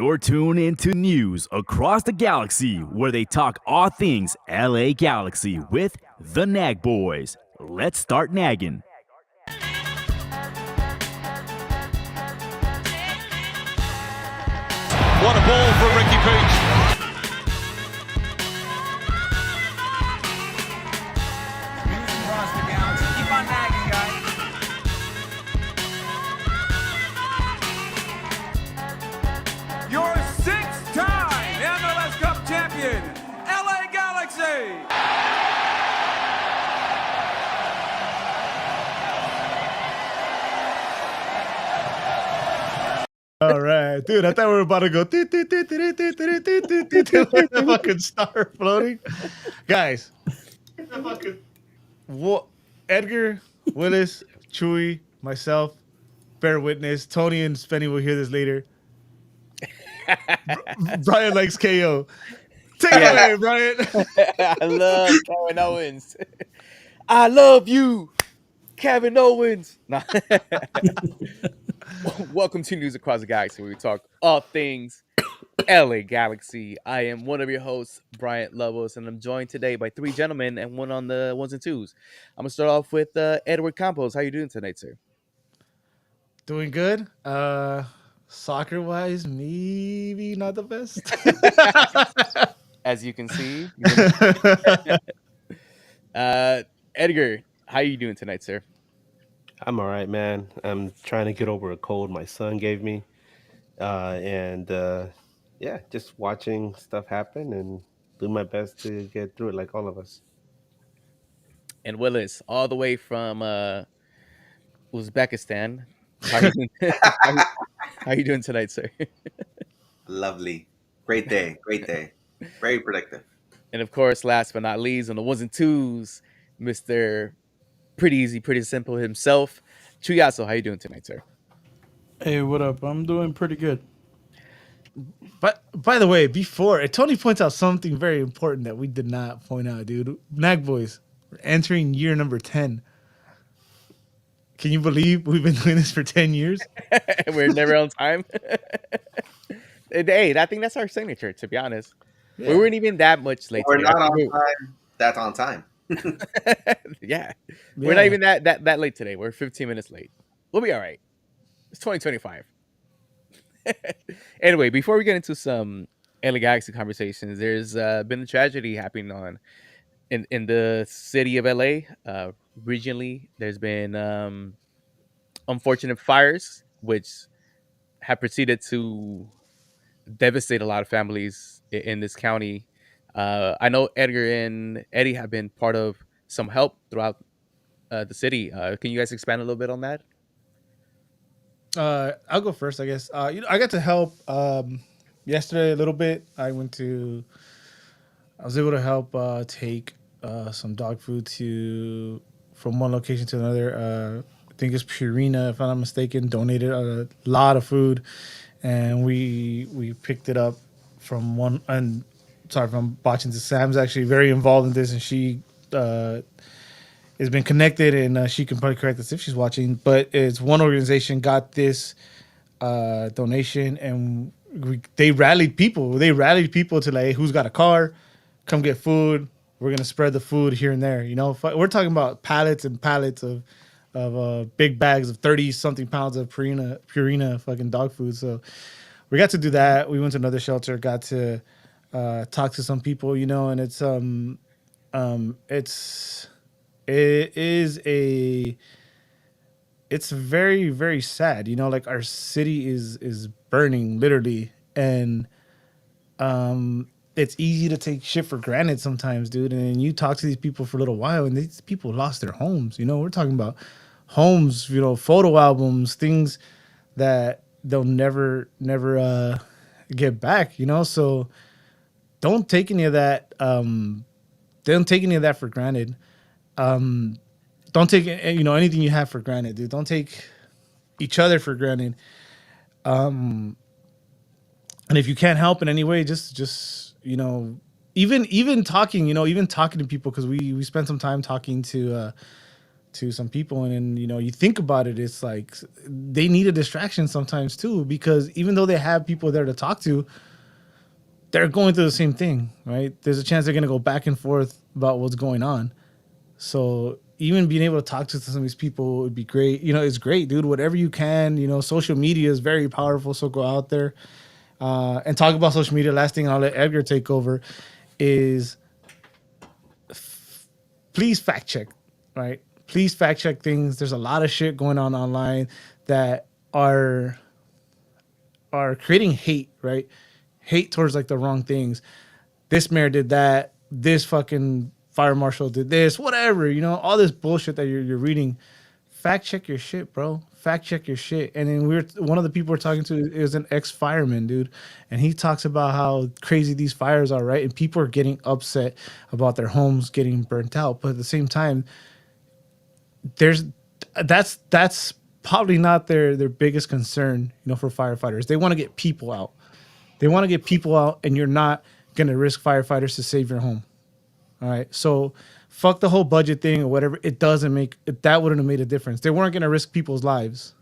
You're tuned into news across the galaxy where they talk all things LA Galaxy with the NAG boys. Let's start nagging. What a ball for Ricky Peach. Across the galaxy. Keep on nagging, guys. Your six-time MLS Cup champion, LA Galaxy. All right, dude. I thought we were about to go. The fucking star floating, guys. What? Edgar, Willis, Chewy, myself, bear witness. Tony and Spenny will hear this later. Brian likes KO. Take it away, Brian. I love Kevin Owens. I love you, Kevin Owens. Nah. Welcome to News Across the Galaxy, where we talk all things LA Galaxy. I am one of your hosts, Bryant Lobos, and I'm joined today by three gentlemen and one on the ones and twos. I'm gonna start off with Edward Campos. How you doing tonight, sir? Doing good. Soccer wise, maybe not the best. As you can see, Edgar, how you doing tonight, sir? I'm all right, man. I'm trying to get over a cold my son gave me. Yeah, just watching stuff happen and doing my best to get through it like all of us. And Willis, all the way from Uzbekistan. How you doing? how you doing tonight, sir? Lovely. Great day. Great day. Very productive. And of course, last but not least, on the ones and twos, Mr. Pretty Easy, Pretty Simple himself. Chuyaso, how you doing tonight, sir? Hey, what up? I'm doing pretty good. But by the way, before Tony points out something very important that we did not point out, dude. Nag boys, we're entering year number 10. Can you believe we've been doing this for 10 years? We're never on time. Hey, I think that's our signature, to be honest. Yeah. We weren't even that much late. We're today. not on time. That's on time. Yeah. We're not even that late today. We're 15 minutes late. We'll be all right. It's 2025. Anyway, before we get into some LA Galaxy conversations, there's been a tragedy happening in the city of LA. Regionally, there's been unfortunate fires, which have proceeded to devastate a lot of families in this county. I know Edgar and Eddie have been part of some help throughout the city. Can you guys expand a little bit on that? I'll go first, I guess. I got to help yesterday a little bit. I was able to help take some dog food from one location to another. I think it's Purina, if I'm not mistaken, donated a lot of food, and we picked it up from one. And sorry if I'm botching this. Sam's actually very involved in this, and she has been connected, and she can probably correct us if she's watching. But it's one organization got this donation, and they rallied people. They rallied people to like, hey, who's got a car? Come get food. We're gonna spread the food here and there. You know, we're talking about pallets and pallets of big bags of 30-something pounds of Purina fucking dog food. So we got to do that. We went to another shelter, got to talk to some people, you know, and it's very, very sad, you know, like our city is burning literally, and it's easy to take shit for granted sometimes, dude. And you talk to these people for a little while, and these people lost their homes. You know, we're talking about homes, you know, photo albums, things that they'll never get back, you know. So don't take any of that. Don't take any of that for granted. Don't take, you know, anything you have for granted, dude. Don't take each other for granted. And if you can't help in any way, just you know, even talking, you know, even talking to people, because we spent some time talking to to some people. And then, you think about it, it's like they need a distraction sometimes too, because even though they have people there to talk to, they're going through the same thing, right? There's a chance they're going to go back and forth about what's going on. So even being able to talk to some of these people would be great. It's great, dude. Whatever you can, social media is very powerful. So go out there and talk about social media. Last thing I'll let Edgar take over is please fact check, right? Please fact check things. There's a lot of shit going on online that are creating hate, right? Hate towards like the wrong things. This mayor did that. This fucking fire marshal did this. Whatever, all this bullshit that you're reading. Fact check your shit, bro. Fact check your shit. And then one of the people we're talking to is an ex fireman, dude, and he talks about how crazy these fires are, right? And people are getting upset about their homes getting burnt out, but at the same time, there's that's probably not their biggest concern, for firefighters. They want to get people out. They want to get people out, and you're not gonna risk firefighters to save your home. All right, so fuck the whole budget thing or whatever. It doesn't make that wouldn't have made a difference. They weren't gonna risk people's lives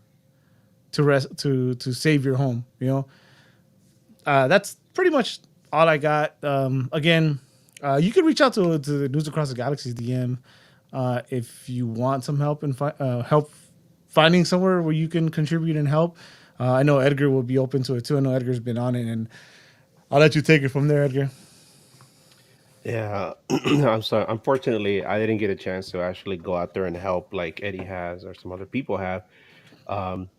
to save your home. That's pretty much all I got. Again, you can reach out to the News Across the Galaxy's DM if you want some help and help finding somewhere where you can contribute and help. I know Edgar will be open to it too. I know Edgar's been on it, and I'll let you take it from there, Edgar. Yeah, I'm sorry. Unfortunately, I didn't get a chance to actually go out there and help like Eddie has or some other people have. Um,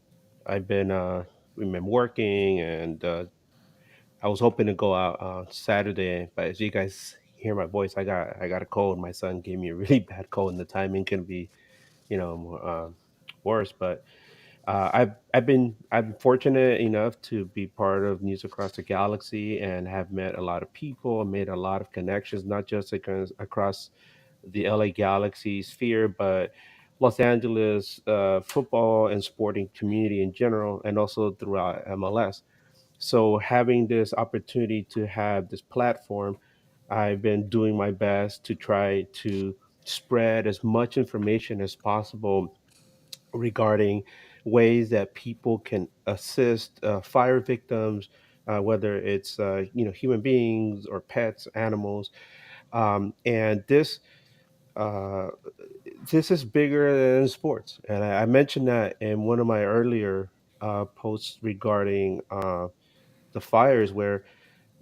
I've been we've been working, and I was hoping to go out Saturday, but as you guys hear my voice, I got a cold. My son gave me a really bad cold, and the timing can be more, worse. But I've been fortunate enough to be part of News Across the Galaxy and have met a lot of people, made a lot of connections, not just across the LA Galaxy sphere, but Los Angeles football and sporting community in general, and also throughout MLS. So having this opportunity to have this platform, I've been doing my best to try to spread as much information as possible regarding ways that people can assist fire victims, whether it's human beings or pets, animals, and uh, this is bigger than sports. And I mentioned that in one of my earlier posts regarding the fires, where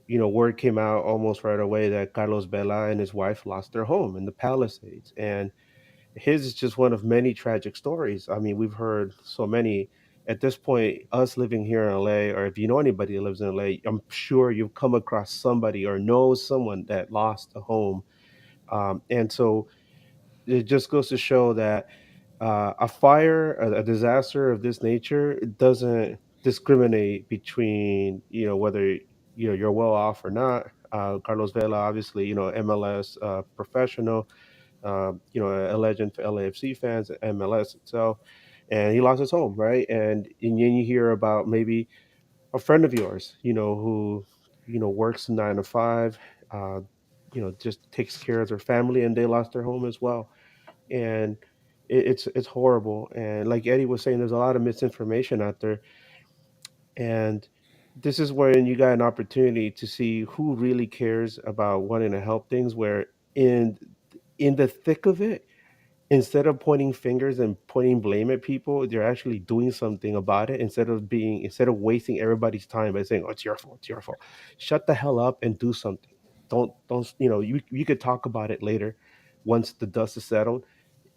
word came out almost right away that Carlos Vela and his wife lost their home in the Palisades, and his is just one of many tragic stories. I mean, we've heard so many. At this point, us living here in LA, or if you know anybody that lives in LA, I'm sure you've come across somebody or know someone that lost a home. And so it just goes to show that a fire, a disaster of this nature, it doesn't discriminate between whether you're well off or not. Carlos Vela, obviously, MLS professional, a legend for LAFC fans, MLS itself, and he lost his home, right? And then you hear about maybe a friend of yours, who works 9 to 5, uh, just takes care of their family, and they lost their home as well, and it's horrible. And like Eddie was saying, there's a lot of misinformation out there, and this is when you got an opportunity to see who really cares about wanting to help things. Where in the thick of it, instead of pointing fingers and pointing blame at people, they're actually doing something about it, instead of wasting everybody's time by saying, "Oh, it's your fault, it's your fault." Shut the hell up and do something. Don't you could talk about it later once the dust is settled.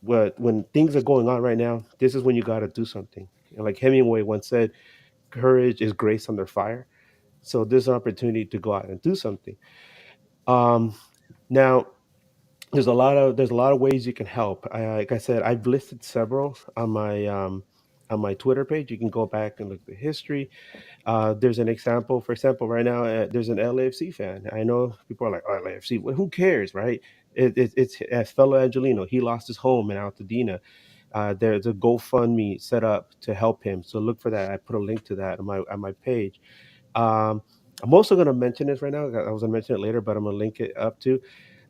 But when things are going on right now, this is when you got to do something. And like Hemingway once said, courage is grace under fire. So there's an opportunity to go out and do something. Um, Now, there's a lot of ways you can help. Like I said, I've listed several on my Twitter page. You can go back and look at the history. There's an example. For example, right now, there's an LAFC fan. I know people are like, "Oh, LAFC, well, who cares, right?" It's a fellow Angelino. He lost his home in Altadena. There's a GoFundMe set up to help him. So look for that. I put a link to that on my page. Um, I'm also going to mention this right now. I was going to mention it later, but I'm going to link it up too.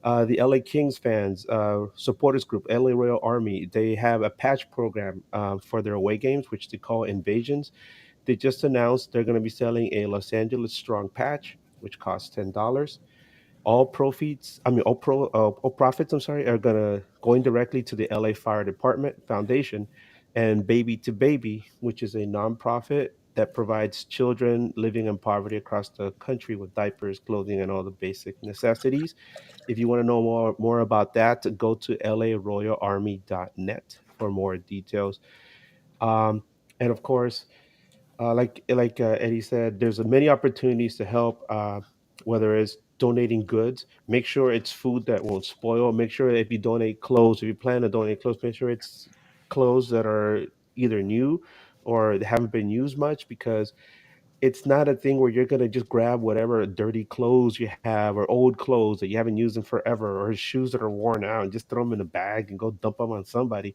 The LA Kings fans, supporters group, LA Royal Army, they have a patch program for their away games, which they call invasions. They just announced they're going to be selling a Los Angeles Strong patch, which costs $10. All profits, I mean, all profits, I'm sorry, are gonna going directly to the LA Fire Department Foundation and Baby to Baby, which is a nonprofit that provides children living in poverty across the country with diapers, clothing, and all the basic necessities. If you want to know more about that, go to laroyalarmy.net for more details. Um, and of course, like Eddie said, there's many opportunities to help. Whether it's donating goods, make sure it's food that won't spoil. Make sure if you donate clothes, if you plan to donate clothes, make sure it's clothes that are either new or they haven't been used much, because it's not a thing where you're gonna just grab whatever dirty clothes you have or old clothes that you haven't used in forever or shoes that are worn out and just throw them in a bag and go dump them on somebody.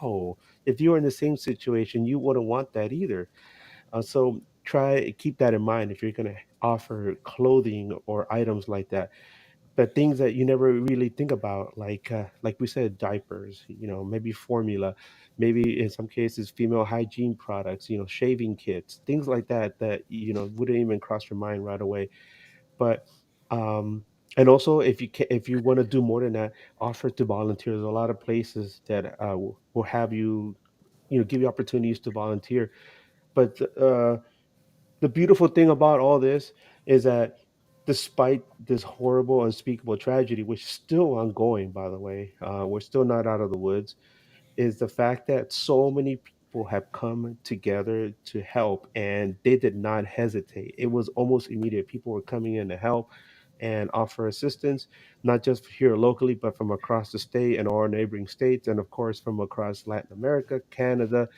No, if you were in the same situation, you wouldn't want that either. So try keep that in mind if you're going to offer clothing or items like that. But things that you never really think about, like we said, diapers, maybe formula, maybe in some cases female hygiene products, shaving kits, things like that that wouldn't even cross your mind right away. But and also if you want to do more than that, offer to volunteer. There's a lot of places that will have you, give you opportunities to volunteer. But the beautiful thing about all this is that despite this horrible, unspeakable tragedy, which is still ongoing, by the way, we're still not out of the woods, is the fact that so many people have come together to help and they did not hesitate. It was almost immediate. People were coming in to help and offer assistance, not just here locally, but from across the state and all our neighboring states, and of course from across Latin America, Canada,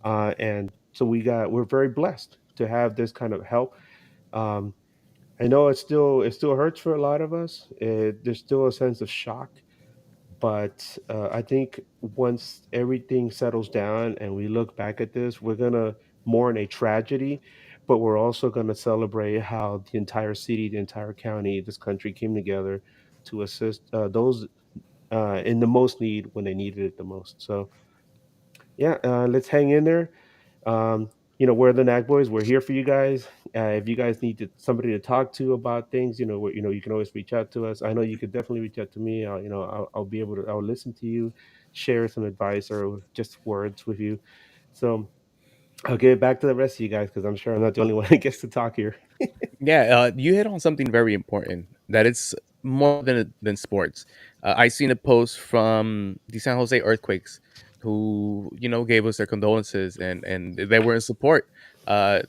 and so we're very blessed to have this kind of help. Um, I know it still hurts for a lot of us. There's still a sense of shock, but I think once everything settles down and we look back at this, we're gonna mourn a tragedy, but we're also gonna celebrate how the entire city, the entire county, this country came together to assist those in the most need when they needed it the most. So yeah, let's hang in there. We're the NAG boys. We're here for you guys. If you guys need somebody to talk to about things, you can always reach out to us. I know you could definitely reach out to me. I'll be able to. I'll listen to you, share some advice or just words with you. So I'll get back to the rest of you guys because I'm sure I'm not the only one that gets to talk here. Yeah, you hit on something very important. That it's more than sports. I seen a post from the San Jose Earthquakes, who gave us their condolences and they were in support. Uh,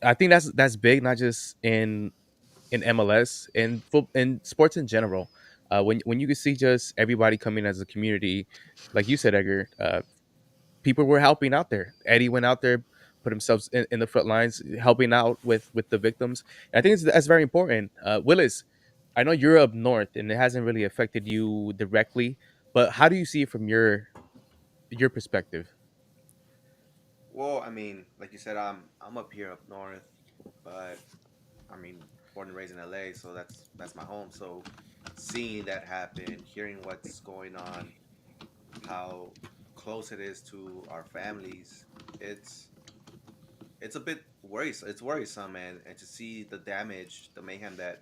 I think that's big, not just in MLS and in sports in general. When you can see just everybody coming as a community, like you said, Edgar, people were helping out there. Eddie went out there, put himself in the front lines, helping out with the victims. And I think that's very important. Willis, I know you're up north and it hasn't really affected you directly, but how do you see it from your perspective? Well, I mean, like you said, I'm up here up north, but I mean, born and raised in LA, so that's my home. So seeing that happen, hearing what's going on, how close it is to our families, it's it's a bit worrisome. It's worrisome, and to see the damage, the mayhem that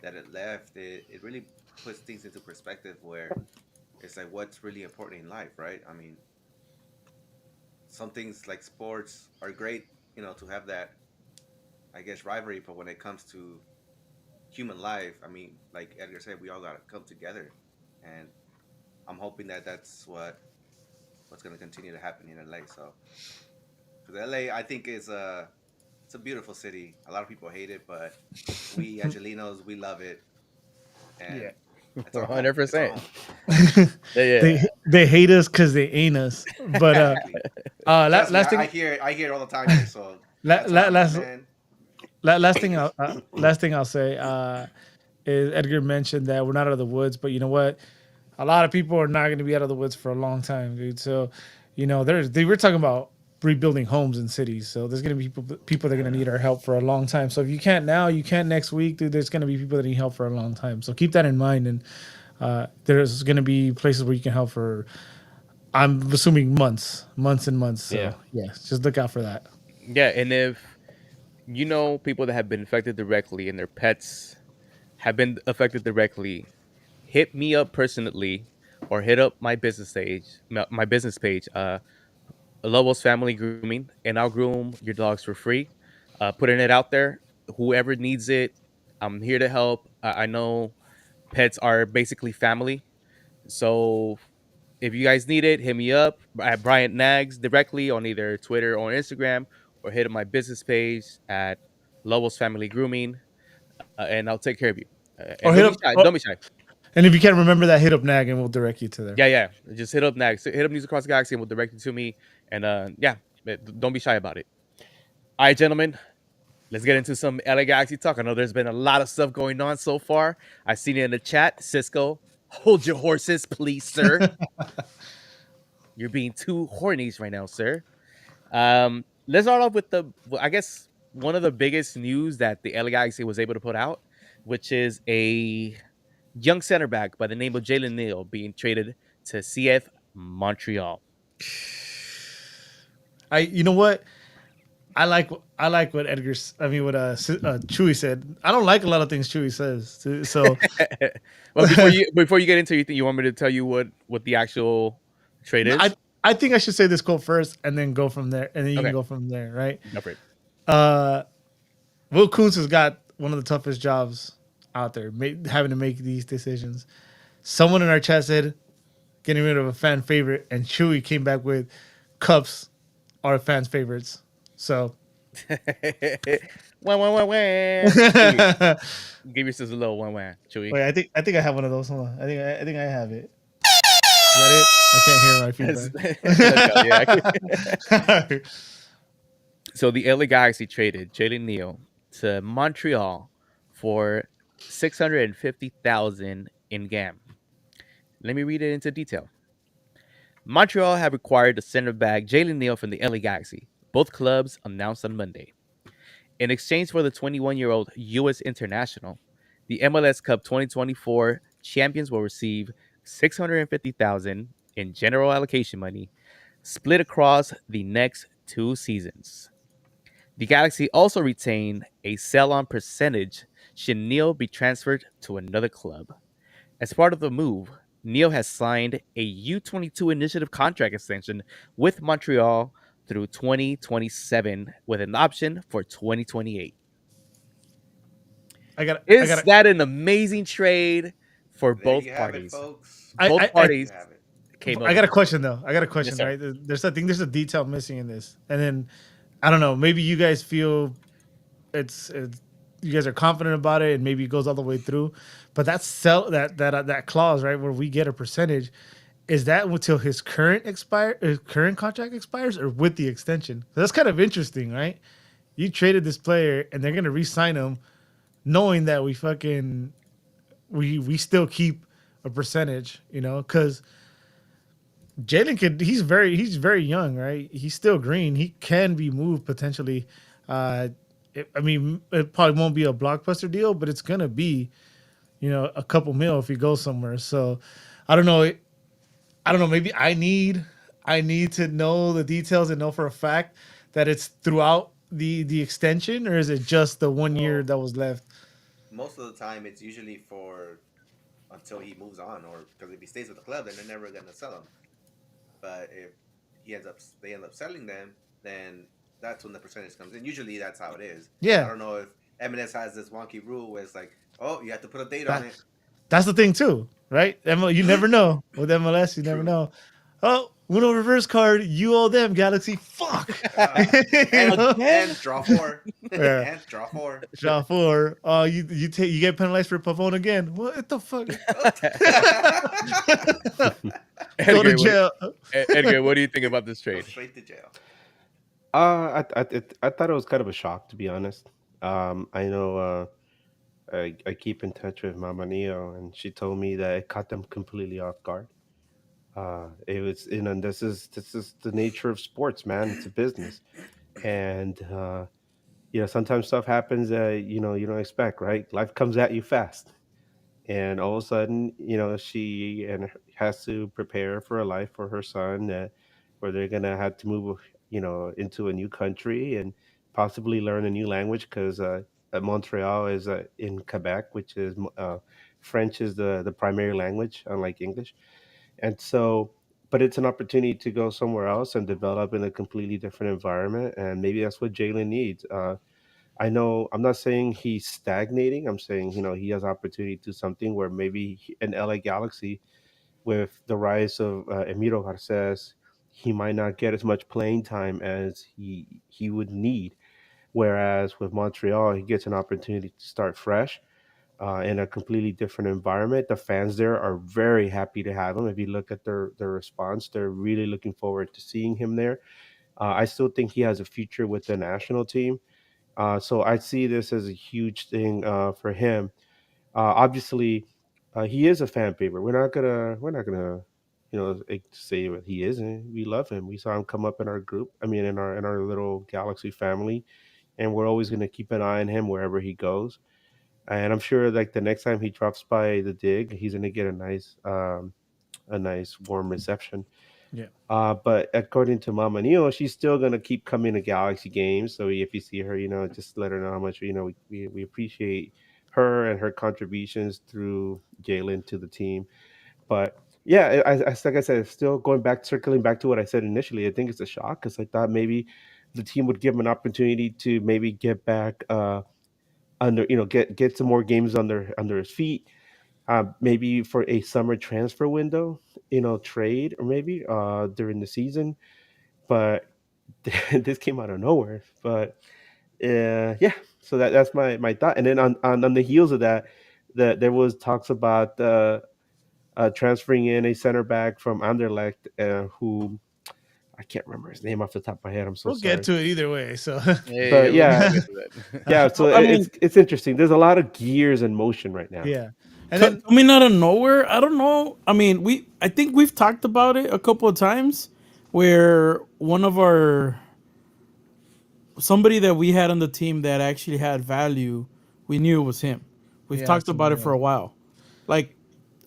it left, it really puts things into perspective where it's like what's really important in life, right? I mean, some things like sports are great, to have that, I guess, rivalry, but when it comes to human life, I mean, like Edgar said, we all gotta come together, and I'm hoping that that's what's gonna continue to happen in LA. So, because LA, I think it's a beautiful city. A lot of people hate it, but we Angelinos, we love it, Yeah. and it's our One home. hundred It's our percent. home. they Yeah. they hate us because they ain't us. But Exactly. Trust me, last I thing, hear it all the time here. So la, that's why la, I'm like, last man, last hate thing us. last thing I'll say is Edgar mentioned that we're not out of the woods, but you know what? A lot of people are not going to be out of the woods for a long time, dude. So, we're talking about rebuilding homes in cities. So there's going to be people that are going to need our help for a long time. So if you can't now, you can't next week, dude. There's going to be people that need help for a long time. So keep that in mind. And There's going to be places where you can help for, I'm assuming months and months. Yeah. So yeah, just look out for that. Yeah, and if you know people that have been affected directly and their pets have been affected directly, hit me up personally or hit up my business page, my business page, Lobos Family Grooming, and I'll groom your dogs for free. Putting it out there, whoever needs it, I'm here to help. I know pets are basically family, so if you guys need it, hit me up at Bryant Nags directly on either Twitter or Instagram, or hit up my business page at Lobos Family Grooming, and I'll take care of you. And Or don't hit be up, shy. Don't be shy. and if you can't remember that, hit up NAG and we'll direct you to there. Yeah, yeah. Just hit up Nags. Hit up News Across the Galaxy, and we'll direct you to me. And yeah, don't be shy about it. All right, gentlemen. Let's get into some LA Galaxy talk. I know there's been a lot of stuff going on so far. I seen it in the chat. Cisco, hold your horses, please, sir. You're being too horny right now, sir. Let's start off with I guess, one of the biggest news that the LA Galaxy was able to put out, which is a young center back by the name of Jalen Neal being traded to CF Montreal. You know what? I like what I mean what Chewy said. I don't like a lot of things Chewy says. So Well, before you get into it, you want me to tell you what the actual trade no, is? I think I should say this quote first and then go from there, and then you can Okay, go from there, right? go for it. Uh, Will Kuntz has got one of the toughest jobs out there, having to make these decisions. Someone in our chat said getting rid of a fan favorite, and Chewy came back with cups are fans' favorites. So Wah, wah, wah, wah. Chewy, wait, give yourself a little wah, wah, Chewy. I think I have one of those. Hold on, I think I have it. Is that it? I can't Let's, hear let's go. Yeah. my feedback. So the LA Galaxy traded Jalen Neal to Montreal for 650,000 in GAM. Let me read it into detail. Montreal have acquired the center back Jalen Neal from the LA Galaxy. Both clubs announced on Monday. In exchange for the 21-year-old U.S. international, the MLS Cup 2024 champions will receive 650,000 in general allocation money, split across the next 2 seasons. The Galaxy also retain a sell-on percentage should Neal be transferred to another club. As part of the move, Neal has signed a U22 initiative contract extension with Montreal through 2027 with an option for 2028. I Is got that an amazing trade for There both you have it, parties? folks. Both I There you parties have it. came up I with got a it. question though. I got a Yes, question, sir. right? There's I think there's a detail missing in this, and then I don't know. Maybe you guys feel it's you guys are confident about it, and maybe it goes all the way through. But that clause, right, where we get a percentage, is that until his current contract expires, or with the extension? That's kind of interesting, right? You traded this player, and they're gonna re-sign him, knowing that we still keep a percentage, because Jalen could. He's very young, right? He's still green. He can be moved potentially. I mean, it probably won't be a blockbuster deal, but it's gonna be, a couple mil if he goes somewhere. So, I don't know. I don't know. Maybe I need to know the details and know for a fact that it's throughout the extension, or is it just the 1 year Well, that was left? most of the time it's usually for until he moves on, or because if he stays with the club, then they're never gonna sell him. But if they end up selling them, then that's when the percentage comes in. Usually that's how it is. I Yeah, don't know if MLS has this wonky rule where it's like, oh, you have to put a date on that it. that's the thing too, right? You never know with MLS. You never True. know. Oh, Uno reverse card. You owe them, Galaxy. Fuck. You And know? Again? draw four. Yeah. And draw four. Shot four. You get penalized for Pavone again. What the fuck? Go to Edgar, jail. Edgar, what do you think about this Go trade? straight to jail. I thought it was kind of a shock, to be honest. I know I keep in touch with Mama Neo, and she told me that it caught them completely off guard. It was, this is the nature of sports, man. It's a business, and sometimes stuff happens that you don't expect, right? Life comes at you fast, and all of a sudden, she has to prepare for a life for her son, where they're gonna have to move, into a new country and possibly learn a new language because Montreal is in Quebec, which is French is the primary language, unlike English, and so. But it's an opportunity to go somewhere else and develop in a completely different environment, and maybe that's what Jalen needs. I know I'm not saying he's stagnating. I'm saying, he has opportunity to do something where maybe in LA Galaxy, with the rise of Emiro Garces, he might not get as much playing time as he would need. Whereas with Montreal, he gets an opportunity to start fresh in a completely different environment. The fans there are very happy to have him. If you look at their response, they're really looking forward to seeing him there. I still think he has a future with the national team. So I see this as a huge thing for him. Obviously, he is a fan favorite. We're not gonna, say what he isn't. We love him. We saw him come up in our group. I mean, in our little Galaxy family, and we're always gonna keep an eye on him wherever he goes. And I'm sure, like the next time he drops by the dig, he's gonna get a nice warm reception. Yeah. But according to Mama Neo, she's still gonna keep coming to Galaxy games. So if you see her, just let her know how much we appreciate her and her contributions through Jalen to the team. But yeah, like I said, still circling back to what I said initially. I think it's a shock because I thought maybe the team would give him an opportunity to maybe get back under, get some more games under his feet, maybe for a summer transfer window, trade or maybe during the season. But this came out of nowhere. But yeah, so that's my thought. And then on the heels of that, there was talks about transferring in a center back from Anderlecht, who I can't remember his name off the top of my head. I'm so We'll get sorry. to it either way. So Yeah, But yeah, yeah, we'll get to that. yeah. So I mean, it's interesting. There's a lot of gears in motion right now. yeah, and then coming out of nowhere, I don't know. I mean, I think we've talked about it a couple of times, where one of our somebody that we had on the team that actually had value, we knew it was him. We've yeah, talked about it for a while. Like,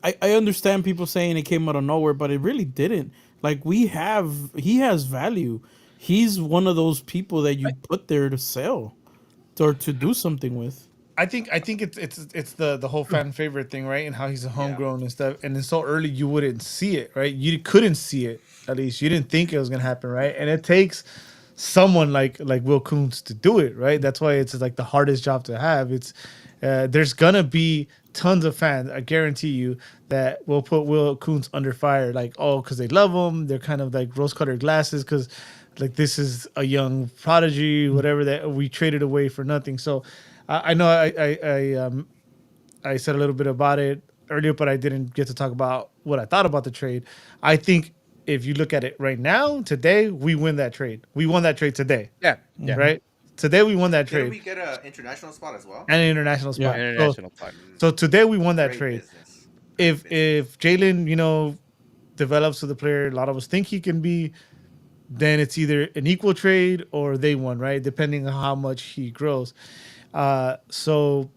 I understand people saying it came out of nowhere, but it really didn't. Like, he has value. He's one of those people that you put there to sell or to do something with. I think it's the whole fan favorite thing, right? And how he's a Yeah. homegrown and stuff. And then so early you wouldn't see it, right? You couldn't see it. At least you didn't think it was gonna happen, right? And it takes someone like Will Kuntz to do it, right? That's why it's like the hardest job to have. It's there's gonna be tons of fans. I guarantee you that will put Will Kuntz under fire, like because they love him. They're kind of like rose-colored glasses because like this is a young prodigy, whatever that we traded away for nothing. So I know I said a little bit about it earlier, but I didn't get to talk about what I thought about the trade. I think if you look at it right now, today, we win that trade. We won that trade today, Yeah, yeah. right? Today we won that Didn't trade we get an international spot as well? and an international Yeah. spot. International part. So today we won that Great trade. business. If Jalen, develops to the player a lot of us think he can be, then it's either an equal trade or they won, right? Depending on how much he grows. So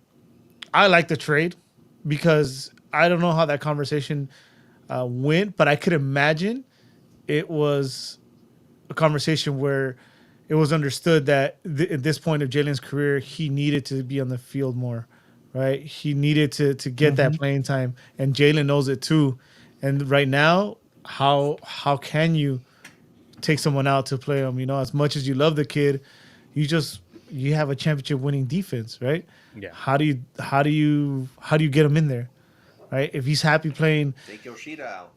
I like the trade because I don't know how that conversation went, but I could imagine it was a conversation where it was understood that at this point of Jalen's career, he needed to be on the field more, right? He needed to get that playing time, and Jalen knows it too. And right now, how can you take someone out to play him? As much as you love the kid, you have a championship winning defense, right? Yeah. How do you get him in there, right? If he's happy playing, Take Yoshida out.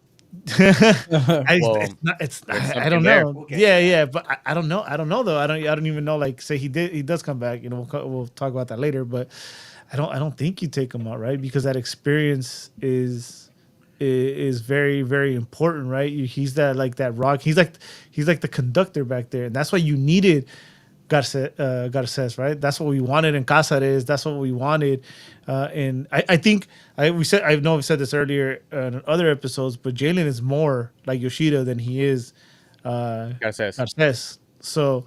Well, there's I something don't there. know. We'll get Yeah, to that. yeah, but I don't know. I don't know though. I don't even know. Like, say he does come back. We'll talk about that later. But I don't think you take him out, right? Because that experience is very very important, right? He's that rock. He's like the conductor back there, and that's why you needed Garces, right? That's what we wanted in Cáceres. That's what we wanted, and I think I know we've said this earlier in other episodes, but Jalen is more like Yoshida than he is Garces. Garces. So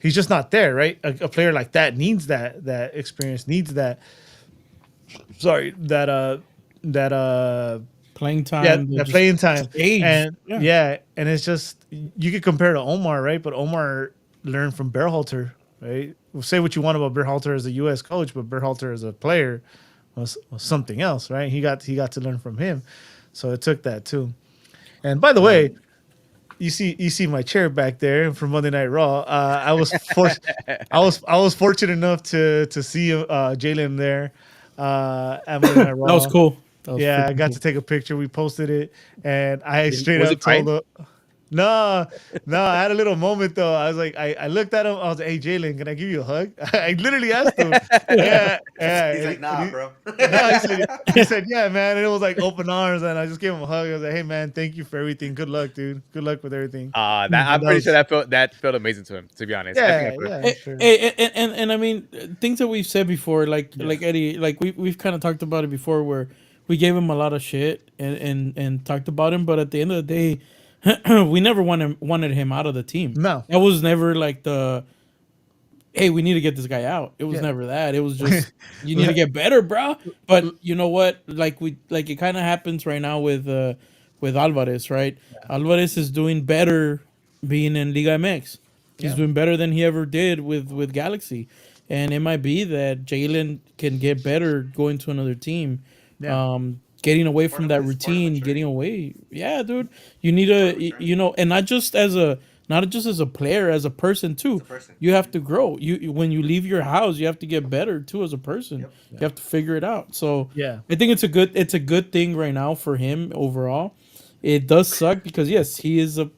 he's just not there, right? A player like that needs that experience, needs that that Playing yeah, time, that just playing time. age. And Yeah. yeah, and it's just you could compare to Omar, right? But Omar learned from Berhalter, right? Well, say what you want about Berhalter as a US coach, but Berhalter as a player was something else, right? He got to learn from him. So it took that too. And by the way, Um, you see my chair back there from Monday Night Raw. I was fortunate enough to see Jalen there at Monday Night That was Raw. cool. That was Yeah, I freaking got cool. to take a picture. We posted it, and I straight Was up it told fine? him, no, no. I had a little moment though. I was like, I looked at him. I was like, "Hey, Jalen, can I give you a hug?" I literally asked him. Yeah, yeah. He's like, nah, bro. No, he said, yeah, man. And it was like open arms, and I just gave him a hug. I was like, hey, man, thank you for everything. Good luck, dude. Good luck with everything. That And I'm that pretty sure was, that felt amazing to him. To be honest, I think I yeah, could. yeah, sure. And I mean things that we've said before, Yeah. like Eddie, like we've kind of talked about it before, where we gave him a lot of shit and talked about him, but at the end of the day, we never wanted him out of the team. No. That was never like the hey, we need to get this guy out. It was Yeah. never that. It was just you need to get better, bro. But you know what? Like it kind of happens right now with Alvarez, right? Alvarez is doing better being in Liga MX. He's Yeah. doing better than he ever did with Galaxy, and it might be that Jalen can get better going to another team. Yeah. Getting away from that Part of routine, getting maturity. away. Yeah, dude, you need Part of to, maturing. and not just as a player, as a person As too. a person. You have to grow. When you leave your house, you have to get better too as a person. Yep. You have to figure it out. So Yeah. I think it's a good thing right now for him overall. It does suck because yes, he is a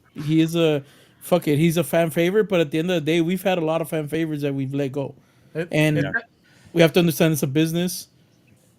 fuck it, he's a fan favorite, but at the end of the day, we've had a lot of fan favorites that we've let go. It's Yeah. And we have to understand it's a business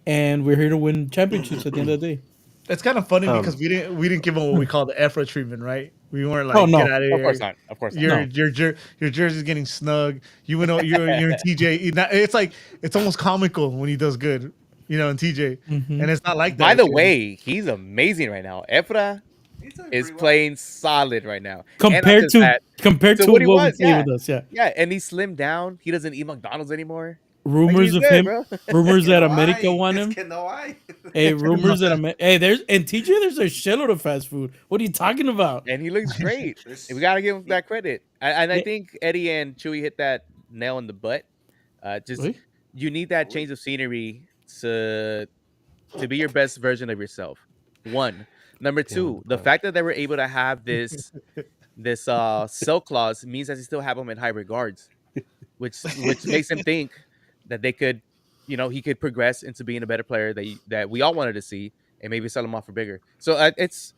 and we're here to win championships at the end of the day. it's kind of funny because um, we didn't give him what we call the Efra treatment, right? We weren't Oh like, get no. out of Of course here. not. Of course not. No. Your jersey's getting snug. You went out. You're in TJ. It's like it's almost comical when he does good, in TJ, and it's not like By that the here. way, he's amazing right now. Efra He's doing is pretty well. playing solid right now, and not Compared just to that, compared to to what he what we was. see Yeah, with us, yeah. yeah, and he slimmed down. He doesn't eat McDonald's anymore. Like Rumors he's of good, him, bro. Es rumors que that no America hay. want Es him. que no hay. Hey, No, rumors that there's and TJ, there's a shitload of fast food. What are you talking about? And he looks great. And we There's- gotta give him that credit. And I Eh, think Eddie and Chewy hit that nail in the butt. Just wait. you need that change of scenery to be your best version of yourself. One. Number beyond two, the the punch. fact that they were able to have this sell clause means that they still have him in high regards, which makes him think that they could, he could progress into being a better player that we all wanted to see, and maybe sell him off for bigger. So it's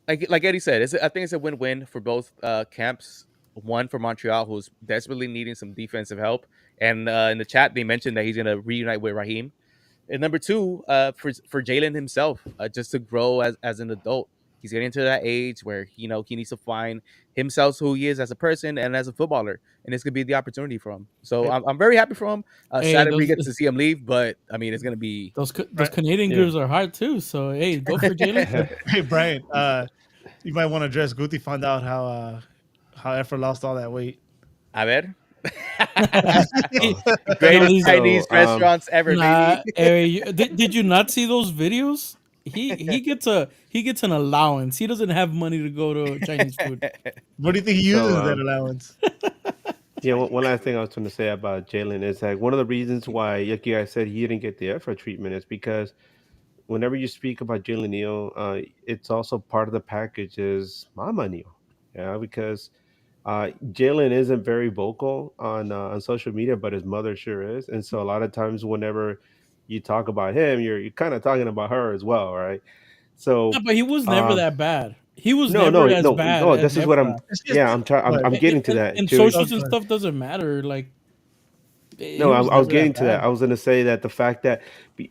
like Eddie said, I think it's a win-win for both camps. One for Montreal, who's desperately needing some defensive help, and in the chat they mentioned that he's gonna reunite with Raheem. And number two, for Jalen himself, just to grow as an adult. He's getting to that age where he needs to find himself, who he is as a person and as a footballer, and this could be the opportunity for him. So I'm very happy for him. Hey, Sad that we those get to see him leave, but I mean it's gonna be those Right. Canadian Yeah. girls are hot too. So hey, go for Jalen. Hey, Brian. You might want to address Guti. Found out how Efra lost all that weight. a ver. Oh, Greatest he's- Chinese So, restaurants ever, Nah, baby. hey, did you not see those videos? He gets an allowance. He doesn't have money to go to Chinese food. What do you think he So, uses that allowance? yeah, one last thing I was going to say about Jalen is like one of the reasons why, like you guys said, he didn't get the effort treatment is because whenever you speak about Jalen Neal, it's also part of the package is Mama Neal. Yeah, because Jalen isn't very vocal on social media, but his mother sure is, and so a lot of times whenever you talk about him, you're kind of talking about her as well, right? No, So, but he was never uh, that bad. He was no, never no, as no, bad no. as This is what I'm. Efra. It's just, Yeah, I'm trying. I'm, but I'm getting to And, that, and Chewy. socials and okay. stuff doesn't matter. Like No, he I, was I was never getting that to that. bad. I was going to say that the fact that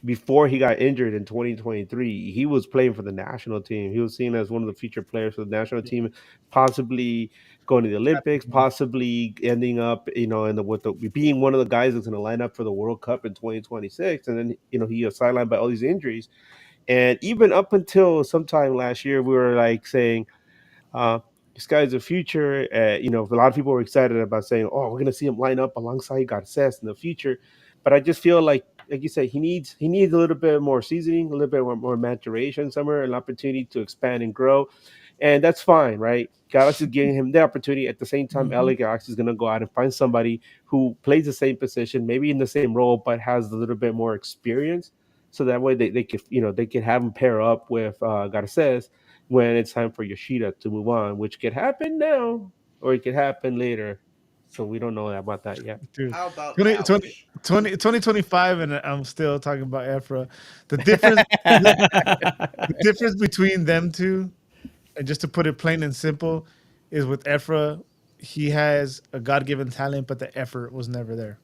before he got injured in 2023, he was playing for the national team. He was seen as one of the featured players for the national team, possibly going to the Olympics, possibly ending up, in the with the being one of the guys that's going to line up for the World Cup in 2026. And then, he was sidelined by all these injuries. And even up until sometime last year, we were like saying, uh, this guy's a future. A lot of people were excited about saying, "Oh, we're going to see him line up alongside Garces in the future." But I just feel like like you said, he needs a little bit more seasoning, a little bit more maturation somewhere, an opportunity to expand and grow, and that's fine, right? Galaxy is giving him the opportunity. At the same time, Hmm. LA Galaxy is going to go out and find somebody who plays the same position, maybe in the same role, but has a little bit more experience. So that way they could have him pair up with Garces when it's time for Yoshida to move on, which could happen now or it could happen later. So we don't know about that yet. Dude. How about 20 20 ouch? 2025, and I'm still talking about Efra. The difference, the difference between them two, and just to put it plain and simple, is with Efra, he has a God given talent, but the effort was never there.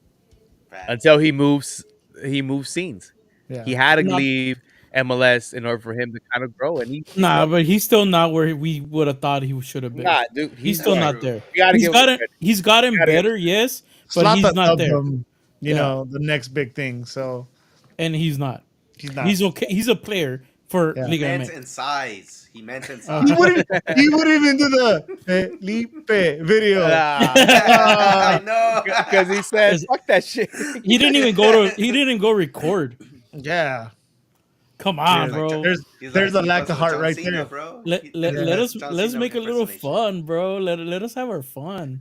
Until Facts. he moves scenes. Yeah. He had to Not, leave MLS in order for him to kind of grow, and he's nah, grown. but he's still not where we would have thought he should have been. Nah, dude, He's he's still That's what? not true. there. You gotta give him credit. He's You gotten gotta give him better, yes, but Slata he's not dubbed there. him, Yeah, the next big thing. So and he's not. he's not. He's okay. He's a player for Yeah. He Liga meant MX. in size. He meant in He Okay. size. wouldn't he wouldn't even do the Felipe video. Nah, I Ah, know. because he said, 'Cause "Fuck that shit." he didn't even go to. He didn't go record. yeah. Come he's on, Dude. like bro. There's he's a like lack of busting a heart John right Cena, there. bro. Let let, He let Yeah. does us John let's Cena make a little impersonation. fun, bro. Let us have our fun.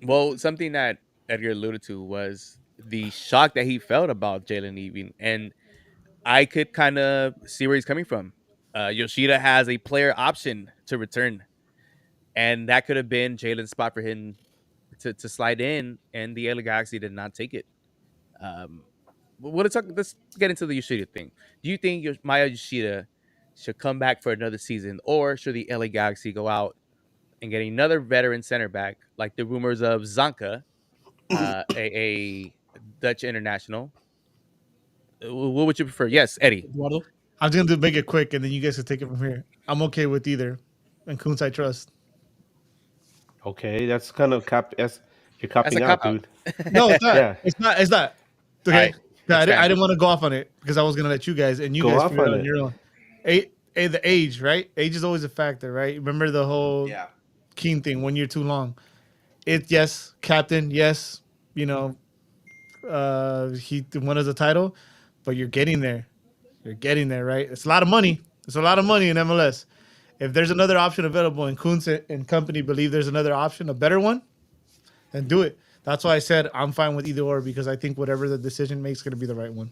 Well, something that Edgar alluded to was the shock that he felt about Jalen leaving, and I could kind of see where he's coming from. Yoshida has a player option to return, and that could have been Jalen's spot for him to slide in, and the LA Galaxy did not take it. Um, let's get into the Yoshida thing. Do you think Maya Yoshida should come back for another season, or should the LA Galaxy go out and get another veteran center back, like the rumors of Zanka, a Dutch international? What would you prefer? Yes, Eddie. Eduardo. I'm just gonna make it quick, and then you guys can take it from here. I'm okay with either, and Kunz I trust. Okay, that's kind of you're That's a copping cop out, out. dude. No, it's not. Yeah, It's not. It's not. All Okay. right, I expand. didn't want to go off on it because I was gonna let you guys and you go guys off figure it on out on it. your own. The age, right? Age is always a factor, right? Remember the whole Yeah. Keen thing, 1 year too long. It yes, captain, yes, you know, he won us a title, but you're getting there. You're getting there, right? It's a lot of money. It's a lot of money in MLS. If there's another option available and Kuntz and company believe there's another option, a better one, then do it. That's why I said I'm fine with either or because I think whatever the decision makes is going to be the right one.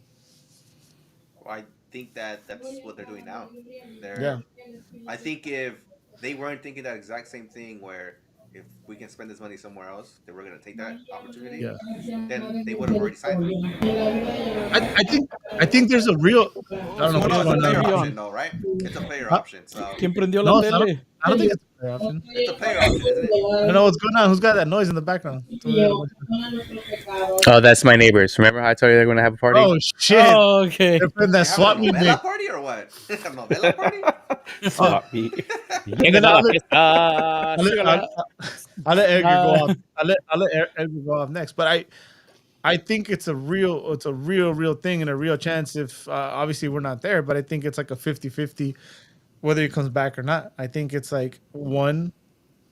Well, I think that's what they're doing now. Yeah. They're I think if they weren't thinking that exact same thing where if we can spend this money somewhere else, they were gonna take that opportunity, Yeah. then they would have already signed him. I think there's a real. I don't It's know more Somebody of what's has a the going player on. TV option on. though, right? It's a player Huh? option, so ¿Quién prendió la No, tele? I don't think it's a fair option. it's a player option, isn't it? I don't know what's going on. Who's got that noise in the background? Oh, that's my neighbors. Remember how I told you they're going to have a party? Oh shit! Oh, okay. They're putting that They're having a swap meet mix. novela party or what? A novela party? Oh, Swap meet. and then Lleguen a la fiesta, I'll let, sígala. I'll let Edgar go Uh, off. I'll let Edgar go off next. But I think it's a real thing and a real chance if obviously we're not there, but I think it's like a 50-50 whether he comes back or not. I think it's like one,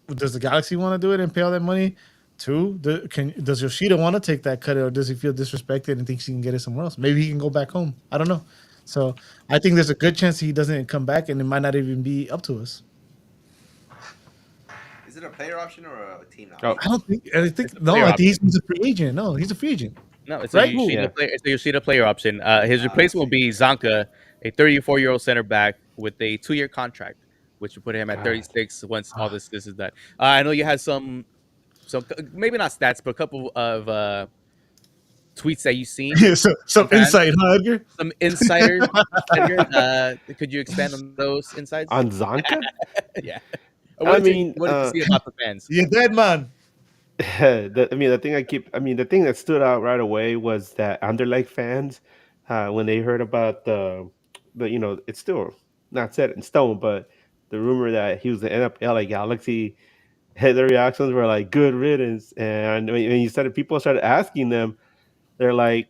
does the Galaxy want to do it and pay all that money? Two, does Yoshida want to take that cut or does he feel disrespected and thinks he can get it somewhere else? Maybe he can go back home. I don't know. So I think there's a good chance he doesn't come back and it might not even be up to us. Is it a player option or a team Oh, option? I think It's a no, player I think option. he's a free agent. No, he's a free agent. No, it's Right? a Yoshida Yeah. player. It's a Yoshida player option. His Ah, replacement will I be Zanka, a 34-year-old center back with a 2-year contract, which will put him at God. 36 once all this is done. I know you had some maybe not stats, but a couple of tweets that you've seen Some from fans, insight, huh, Edgar? some insiders. Edgar, could you expand on those insights? On Zanka? Yeah. I mean, What did you see about the fans? You're dead, man. the thing that stood out right away was that Underleg fans, when they heard about it's still not set in stone, but the rumor that he was the end up LA Galaxy, their reactions were like good riddance. And when people started asking them, they're like,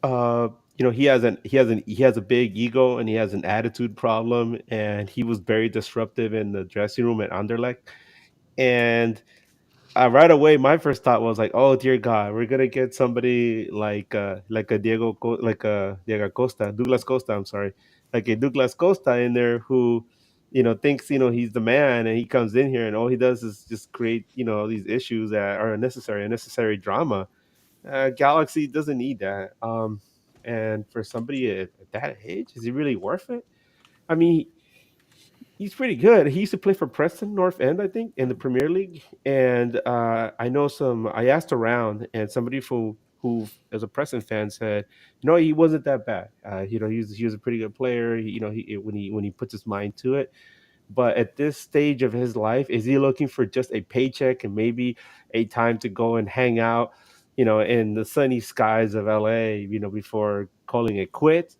uh, he has a big ego and he has an attitude problem, and he was very disruptive in the dressing room at Anderlecht. And right away, my first thought was like, "Oh dear God, we're gonna get somebody like a like a Diego Costa, Douglas Costa. I'm sorry, like a Douglas Costa in there who, thinks he's the man, and he comes in here and all he does is just create these issues that are unnecessary drama. Galaxy doesn't need that. And for somebody at that age, is he really worth it? I mean, he's pretty good. He used to play for Preston North End, I think, in the Premier League. And I know some. I asked around, and somebody who as a Preston fan said, no, he wasn't that bad. He was a pretty good player. When he puts his mind to it. But at this stage of his life, is he looking for just a paycheck and maybe a time to go and hang out, in the sunny skies of LA, before calling it quits?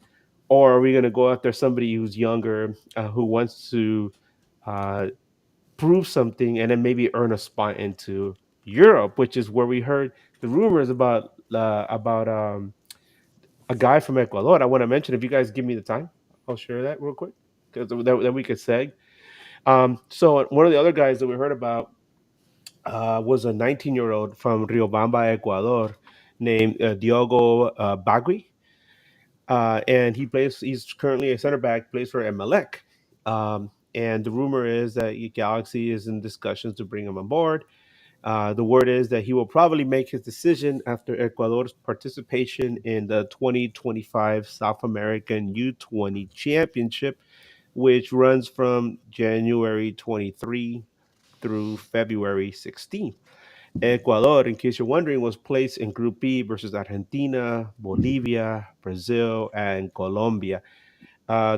Or are we going to go after somebody who's younger, who wants to uh, prove something and then maybe earn a spot into Europe, which is where we heard the rumors about a guy from Ecuador. I want to mention, if you guys give me the time, I'll share that real quick because then we could seg. So one of the other guys that we heard about was a 19-year-old from Riobamba, Ecuador, named Diogo Bagui. And he's currently a center back, plays for Emelec. And the rumor is that Galaxy is in discussions to bring him on board. The word is that he will probably make his decision after Ecuador's participation in the 2025 South American U20 Championship, which runs from January 23 through February 16th. Ecuador, in case you're wondering, was placed in Group B versus Argentina, Bolivia, Brazil, and Colombia.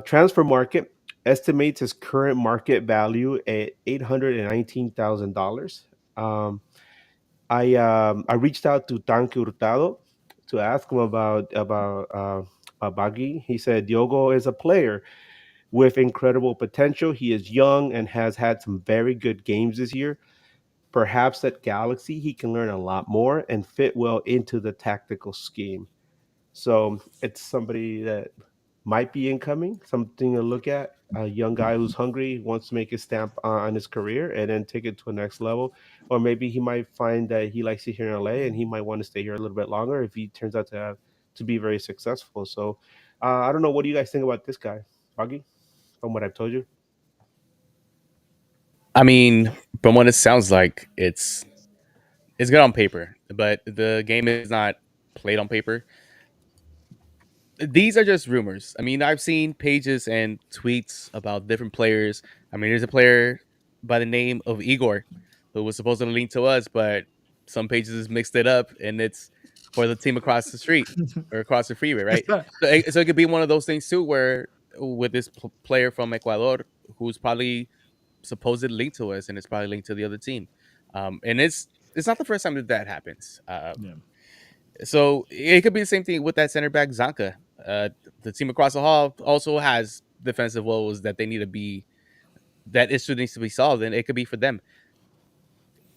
Transfer market estimates his current market value at $819,000. Um, I reached out to Tanque Hurtado to ask him about Bagui. He said Diogo is a player with incredible potential. He is young and has had some very good games this year. Perhaps at Galaxy, he can learn a lot more and fit well into the tactical scheme. So it's somebody that might be incoming, something to look at. A young guy who's hungry, wants to make his stamp on his career and then take it to a next level. Or maybe he might find that he likes it here in LA and he might want to stay here a little bit longer if he turns out to be very successful. So I don't know. What do you guys think about this guy, Buggy? From what I've told you. I mean, from what it sounds like, it's good on paper, but the game is not played on paper. These are just rumors. I mean, I've seen pages and tweets about different players. I mean, there's a player by the name of Igor who was supposed to link to us, but some pages mixed it up and it's for the team across the street or across the freeway, It's right? not. So it could be one of those things too, where with this player from Ecuador who's probably supposed linked to us and it's probably linked to the other team, and it's not the first time that that happens. Yeah. So it could be the same thing with that center back Zanka. The team across the hall also has defensive woes that they need to be that issue needs to be solved, and it could be for them.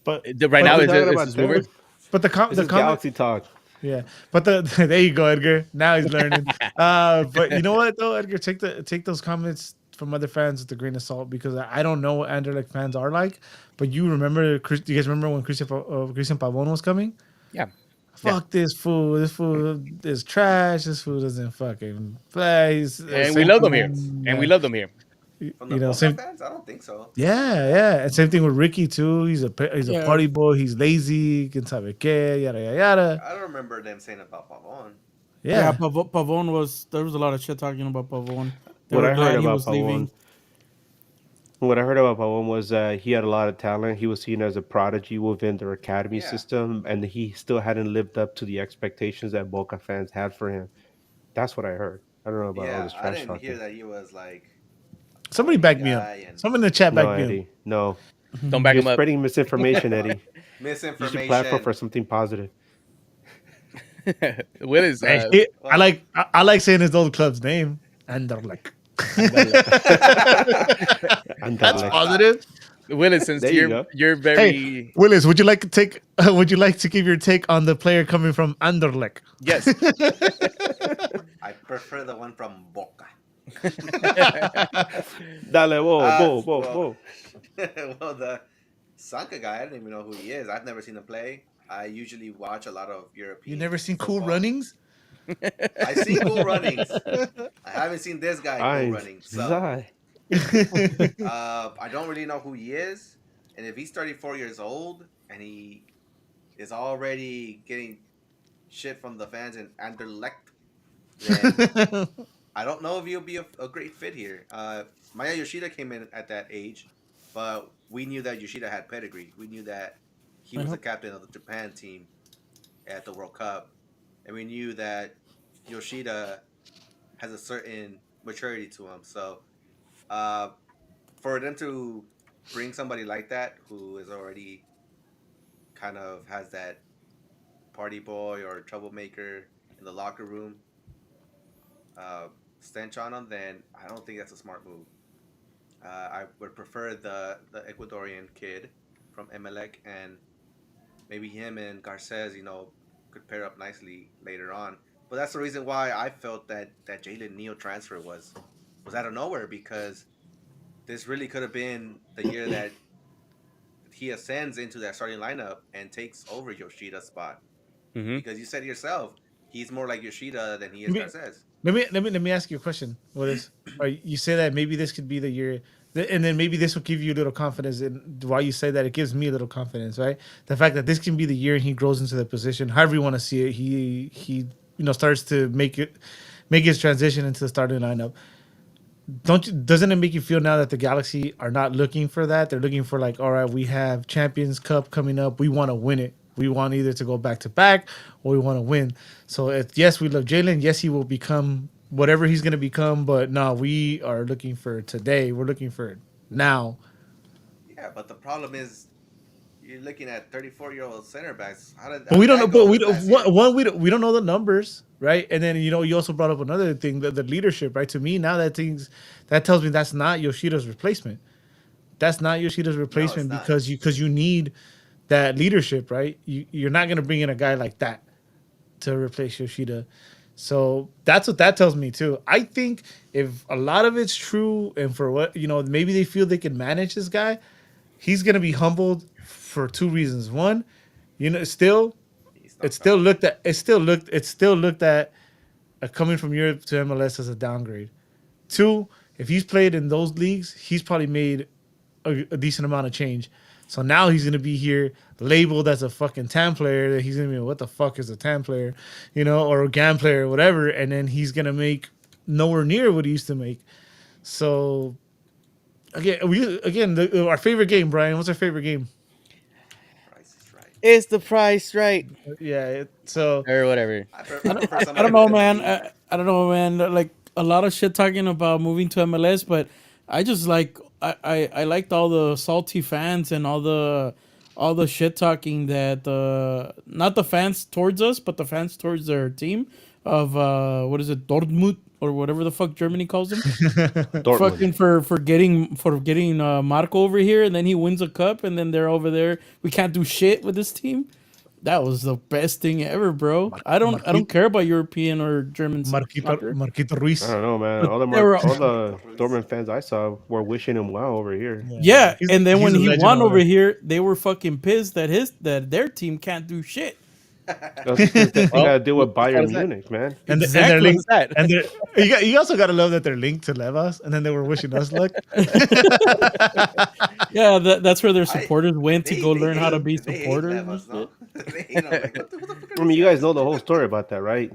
But Right Why are now, we is talking it's about just them? rumors. but This the is comment. Galaxy talk. Yeah, but there you go, Edgar. Now he's learning. But you know what though, Edgar, take those comments from other fans with a grain of salt because I don't know what Anderlecht fans are like. But you remember, do you guys remember when Christian Pavon was coming? Yeah, yeah, Fuck this fool. This fool is trash. This fool doesn't fucking play. and we Same love them here, thing. and we love them here. From the Boca Same. fans, I don't think so. Yeah, yeah. And same thing with Ricky too. He's a Yeah. party boy. He's lazy. Can sabe qué, yada yada yada. I don't remember them saying about Pavon. Yeah, Yeah. Pavon was there was a lot of shit talking about Pavon. They What were I heard glad he about was Pavon leaving. What I heard about Pavon was that he had a lot of talent. He was seen as a prodigy within their academy Yeah, system, and he still hadn't lived up to the expectations that Boca fans had for him. That's what I heard. I don't know about all yeah. this I trash didn't hear talking. that he was like a Somebody party back me up. guy and Someone in the chat No, back me up. Eddie. No. Don't back You're them up. spreading misinformation, Eddie. You should platform misinformation. for something positive. Willis, Hey, I Well, like I like saying his old club's name. Anderlecht. That's Anderlecht. positive. Willis, since There you go. you're Hey, very Willis, would you like to take? Would you like to give your take on the player coming from Anderlecht? yes. I prefer the one from Boca. Dale, whoa, Uh, whoa, whoa, well, whoa. well, the Sanka guy, I don't even know who he is. I've never seen him play. I usually watch a lot of You European never seen Cool football. Runnings? I've seen Cool Runnings. I haven't seen this guy Cool Eins, Running. So zwei. I don't really know who he is. And if he's 34 years old and he is already getting shit from the fans in Anderlecht, then I don't know if he'll be a great fit here. Maya Yoshida came in at that age, but we knew that Yoshida had pedigree. We knew that he was the captain of the Japan team at the World Cup, and we knew that Yoshida has a certain maturity to him. So, uh, for them to bring somebody like that who is already kind of has that party boy or troublemaker in the locker room uh, stench on him, then I don't think that's a smart move. I would prefer the Ecuadorian kid from Emelec, and maybe him and Garces, could pair up nicely later on. But that's the reason why I felt that Jalen Neal transfer was out of nowhere, because this really could have been the year that he ascends into that starting lineup and takes over Yoshida's spot. Hmm. Because you said yourself, he's more like Yoshida than he is Let me Garces. let me ask you a question. What is? You say that maybe this could be the year, and then maybe this will give you a little confidence. And why you say that, it gives me a little confidence, right? The fact that this can be the year and he grows into the position, however you want to see it, he starts to make his transition into the starting lineup. Doesn't it make you feel now that the Galaxy are not looking for that? They're looking for, like, all right, we have Champions Cup coming up. We want to win it. We want either to go back to back or we want to win. So yes, we love Jalen. Yes, he will become whatever he's gonna become. But no, we are looking for today. We're looking for now. Yeah, but the problem is you're looking at 34-year-old center backs. But How we did don't know. that go But this past year? we don't know the numbers, right? And then you also brought up another thing, the leadership, right? To me, now that tells me that's not Yoshida's replacement. That's not Yoshida's No, it's replacement not. because you need that leadership, right? You're not gonna bring in a guy like that to replace Yoshida. So that's what that tells me too. I think if a lot of it's true, and for what maybe they feel they can manage this guy, he's gonna be humbled for two reasons. One, still He's not coming. it still looked at coming from Europe to MLS as a downgrade. Two, if he's played in those leagues, he's probably made a decent amount of change. So now he's gonna be here labeled as a fucking TAM player. He's gonna be, what the fuck is a TAM player, or a GAM player or whatever. And then he's gonna make nowhere near what he used to make. So our favorite game, Brian. What's our favorite game? Price is right. Is the price right Yeah. So or whatever? I prefer I somebody don't with know, good man. feet. I don't know, man. Like a lot of shit talking about moving to MLS, but I just like I liked all the salty fans and all the shit talking that not the fans towards us, but the fans towards their team of what is it, Dortmund or whatever the fuck Germany calls them. Dortmund. Fucking for getting Marco over here, and then he wins a cup, and then they're over there. We can't do shit with this team. That was the best thing ever, bro. I don't Marquito, care about European or German soccer, Marquito I Ruiz. don't know, man. but they were. All the Marquito Ruiz. Dortmund fans I saw were wishing him well over here. Yeah, Yeah, and then he's when a he legend won over over there. here, they were fucking pissed that their team can't do shit. That's because they got Well, to deal with what Bayern is that? Munich, man. And they're Exactly. linked. What's that? And they're you also gotta love that they're linked to Levas, and then they were wishing us luck. Yeah, that's where their I supporters went to they go they learn how to hate be they hate supporters and Levas, no? shit. They hate him. Like, what the fuck are I these mean, you guys guys? know the whole story about that, right?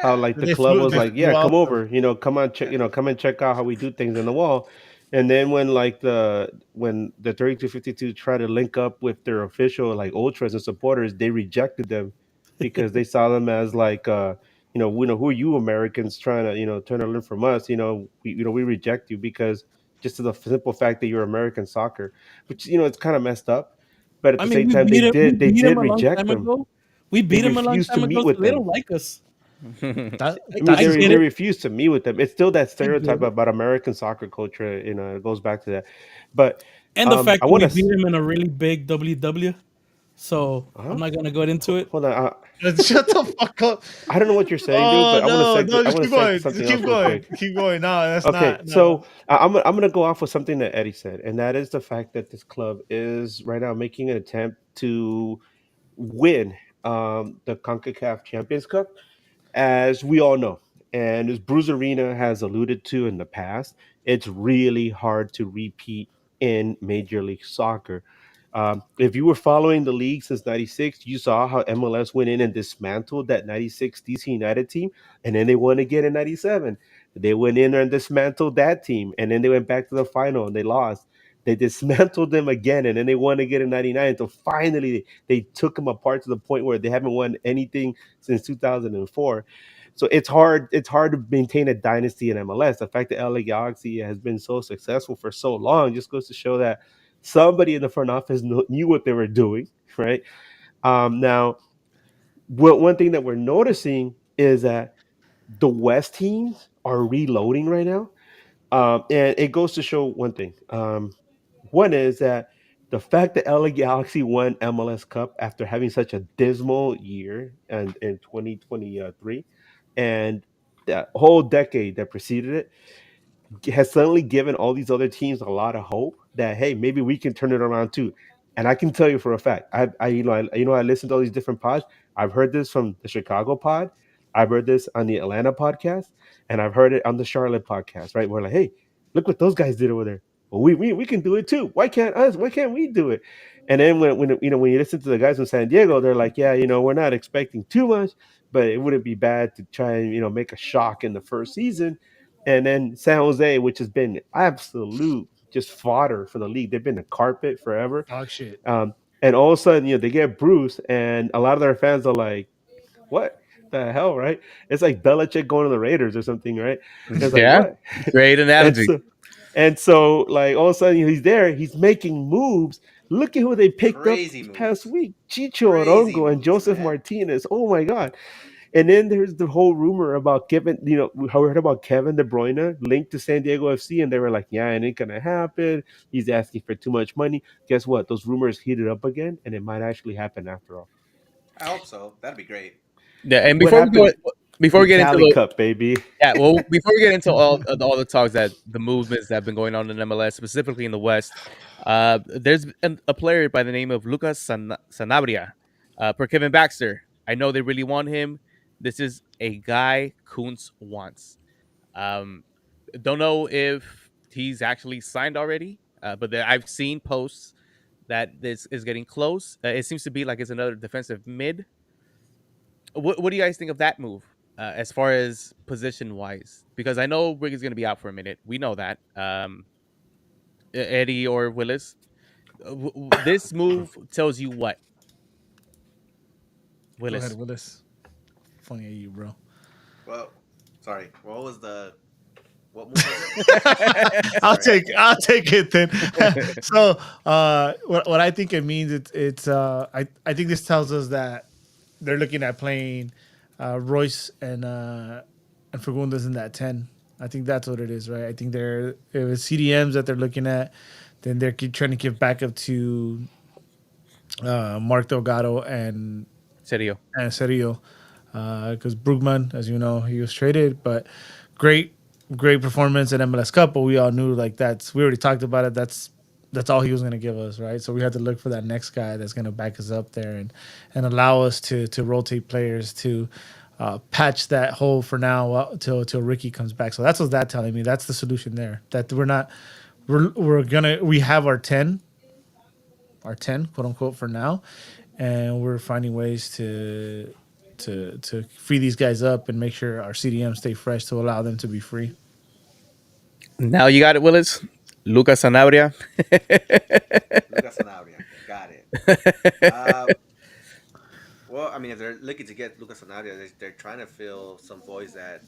How Yeah. like the club was They like, flew yeah, come out. over, come on, check, come and check out how we do things in the wall. And then when the 3252 tried to link up with their official like ultras and supporters, they rejected them because they saw them as like, who are you Americans trying to turn and learn from us? We reject you because just to the simple fact that you're American soccer, which it's kind of messed up. But at I the mean, same time, they we did they beat him did a long reject time them. ago. We They beat him a long refused to time meet ago, so with they them. don't like us. That, I mean, I that's get they it. refuse to meet with them. It's still that I get stereotype it. about American soccer culture. It goes back to that. But And the fact I that want we to. beat him in a really big WW. So I'm not gonna go into it. Hold on. Shut the fuck up. I don't know what you're saying, dude, Oh but no, no, I just want keep to segue to going. something Just else keep real going. quick. Keep going. No, that's Okay, not no. so I'm gonna go off with something that Eddie said, and that is the fact that this club is right now making an attempt to win the Concacaf Champions Cup, as we all know. And as Bruce Arena has alluded to in the past, it's really hard to repeat in Major League Soccer. If you were following the league since '96, you saw how MLS went in and dismantled that '96 DC United team, and then they won again in '97. They went in there and dismantled that team, and then they went back to the final and they lost. They dismantled them again, and then they won again in '99. Until finally they took them apart to the point where they haven't won anything since 2004. So it's hard to maintain a dynasty in MLS. The fact that LA Galaxy has been so successful for so long just goes to show that somebody in the front office knew what they were doing, right? Now, one thing that we're noticing is that the West teams are reloading right now, and it goes to show one thing. One is that the fact that LA Galaxy won MLS Cup after having such a dismal year and in 2023, and that whole decade that preceded it, has suddenly given all these other teams a lot of hope that hey, maybe we can turn it around too. And I can tell you for a fact, I listen to all these different pods. I've heard this from the Chicago pod, I've heard this on the Atlanta podcast, and I've heard it on the Charlotte podcast. Right, we're like, hey, look what those guys did over there. Well, we can do it too. Why can't us? Why can't we do it? And then when you listen to the guys from San Diego, they're like, yeah, we're not expecting too much, but it wouldn't be bad to try and make a shock in the first season. And then San Jose, which has been absolute just fodder for the league. They've been a carpet forever. Dog shit. Um, and all of a sudden, they get Bruce, and a lot of their fans are like, "What the hell?" Right? It's like Belichick going to the Raiders or something, right? It's like Yeah, what? great and analogy. so, and so, like all of a sudden, he's there. He's making moves. Look at who they picked up Crazy this past moves. week: Chicho Crazy Arongo and moves, Joseph man. Martinez. Oh my God! And then there's the whole rumor about Kevin, how we heard about Kevin De Bruyne linked to San Diego FC, and they were like, yeah, it ain't gonna happen. He's asking for too much money. Guess what? Those rumors heated up again, and it might actually happen after all. I hope so. That'd be great. Yeah, and What happened? before The we get into Cali the Cup, baby. yeah, well, before we get into all the talks that the movements that have been going on in MLS, specifically in the West, there's a player by the name of Lucas Sanabria, per Kevin Baxter. I know they really want him. This is a guy Kuntz wants. Um, don't know if he's actually signed already, but I've seen posts that this is getting close. It seems to be like it's another defensive mid. What do you guys think of that move, as far as position wise? Because I know Rick is going to be out for a minute. We know that. Eddie or Willis, this move tells you what, Go ahead, Willis? Willis. Funny at you, bro. Well, sorry. What move was it? I'll Sorry. take it then. So what I think it means I think this tells us that they're looking at playing Royce and Fagundes in that 10. I think that's what it is, right? I think they're it was CDMs that they're looking at. Then they're trying to give backup to Mark Delgado Serio. and Serio, because Brugman, as you know, he was traded, but great, great performance at MLS Cup. But we all knew like we already talked about it. That's all he was going to give us, right? So we had to look for that next guy that's going to back us up there and allow us to rotate players to patch that hole for now till Ricky comes back. So that's what that telling me. That's the solution there. That we have our 10 quote unquote for now, and we're finding ways to free these guys up and make sure our CDM stay fresh to allow them to be free. Now you got it, Willis. Lucas Sanabria. Lucas Sanabria. Got it. Uh, well, I mean, if they're looking to get Lucas Sanabria, they're trying to fill some voids that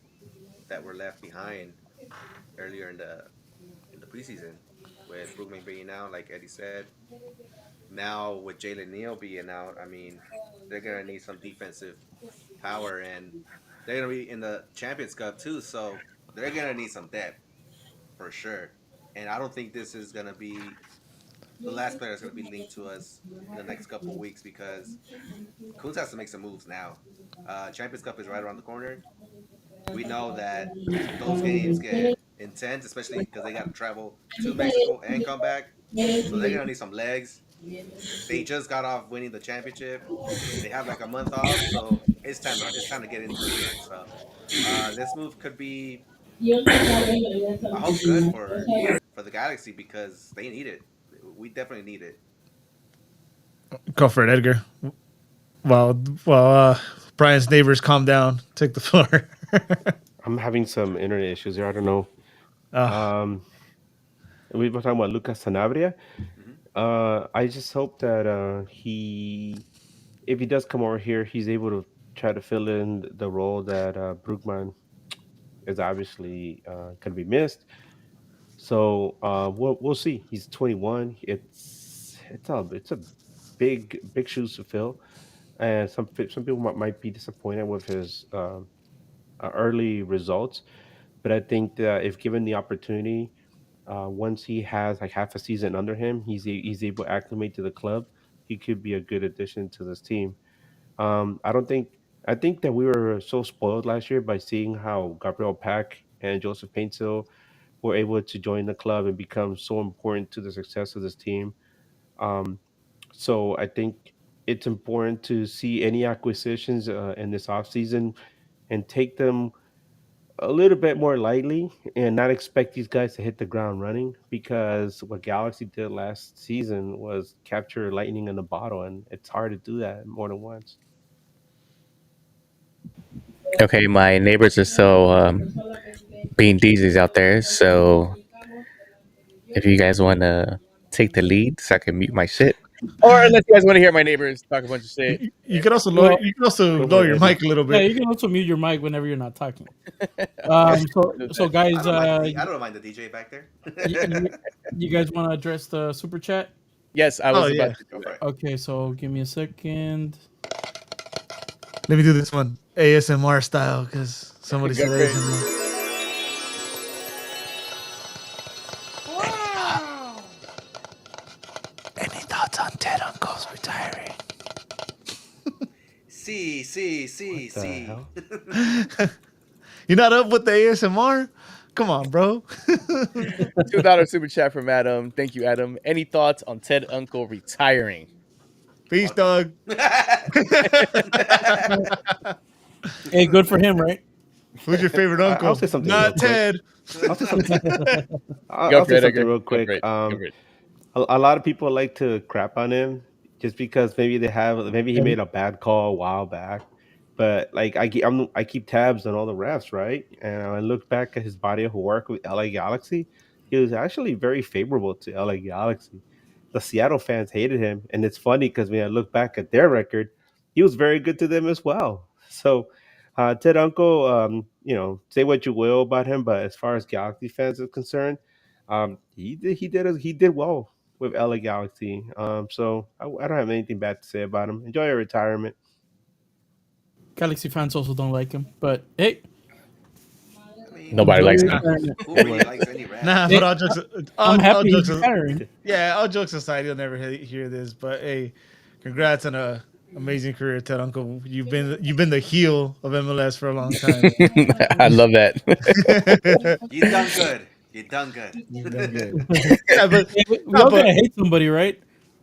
were left behind earlier in the preseason, with Brugman being out, like Eddie said. Now with Jalen Neal being out, I mean, they're gonna need some defensive power, and they're gonna be in the Champions Cup too, so they're gonna need some depth for sure. And I don't think this is gonna be the last player that's going to be linked to us in the next couple of weeks because Coons has to make some moves now. Champions Cup is right around the corner. We know that those games get intense, especially because they got to travel to Mexico and come back. So they're gonna need some legs. They just got off winning the championship. They have like a month off, so it's time to get into it again. So this move could be, I hope, good for the Galaxy because they need it. We definitely need it. Go for it, Edgar. While while Brian's neighbors calm down, take the floor. I'm having some internet issues here. I don't know. Um, we were talking about Lucas Sanabria. Hmm. I just hope that if he does come over here, he's able to try to fill in the role that Brugman is obviously going to be missed. So we'll see. He's 21. It's a big shoes to fill, and some people might be disappointed with his early results. But I think that if given the opportunity, once he has like half a season under him, he's able to acclimate to the club. He could be a good addition to this team. I don't think I think that we were so spoiled last year by seeing how Gabriel Pack and Joseph Paintil were able to join the club and become so important to the success of this team. Um, so I think it's important to see any acquisitions in this offseason and take them a little bit more lightly and not expect these guys to hit the ground running because what Galaxy did last season was capture lightning in a bottle, and it's hard to do that more than once. Okay, my neighbors are still being DJs out there, so if you guys want to take the lead, so I can mute my shit, or unless you guys want to hear my neighbors talk a bunch of shit. You could also lower. Well, You could also Go for lower it, your Eddie. mic a little yeah, bit. you can also mute your mic whenever you're not talking. Okay, So I guys, don't mind I don't mind the DJ back there. you, you guys want to address the super chat? yes, I Oh was about yeah. to Go do for that. it. Okay, so give me a second. Let me do this one ASMR style because somebody Go said for it. ASMR. Any thoughts on Ted Uncle's retiring? See. What the hell? You're not up with the ASMR? Come on, bro. $2 super chat from Adam. Thank you, Adam. Any thoughts on Ted Uncle retiring? Peace, Fuck him. dog. Hey, good for him, right? Who's your favorite I'll uncle? say something real Not quick. Ted. I'll say something. Go I'll for say it, something Edgar. real Go for quick. it. Go for it. A lot of people like to crap on him just because maybe he made a bad call a while back. But like I keep tabs on all the refs, right? And I look back at his body of work with LA Galaxy. He was actually very favorable to LA Galaxy. The Seattle fans hated him, and it's funny because when I look back at their record, he was very good to them as well. So Ted Uncle, say what you will about him, but as far as Galaxy fans are concerned, he did well with LA Galaxy. So I don't have anything bad to say about him. Enjoy your retirement. Galaxy fans also don't like him, but hey, I mean, Nobody enjoy likes your him. retirement. who really likes any ref? Nah, but Hey, I'm all happy he's jokes, retiring. yeah, all jokes aside, you'll never hear this. But hey, congrats on a amazing career, Ted Uncle. You've been the heel of MLS for a long time. I love that. You done good. You done good. He's done good. Yeah, but Hey, we no, all but gotta hate somebody, right?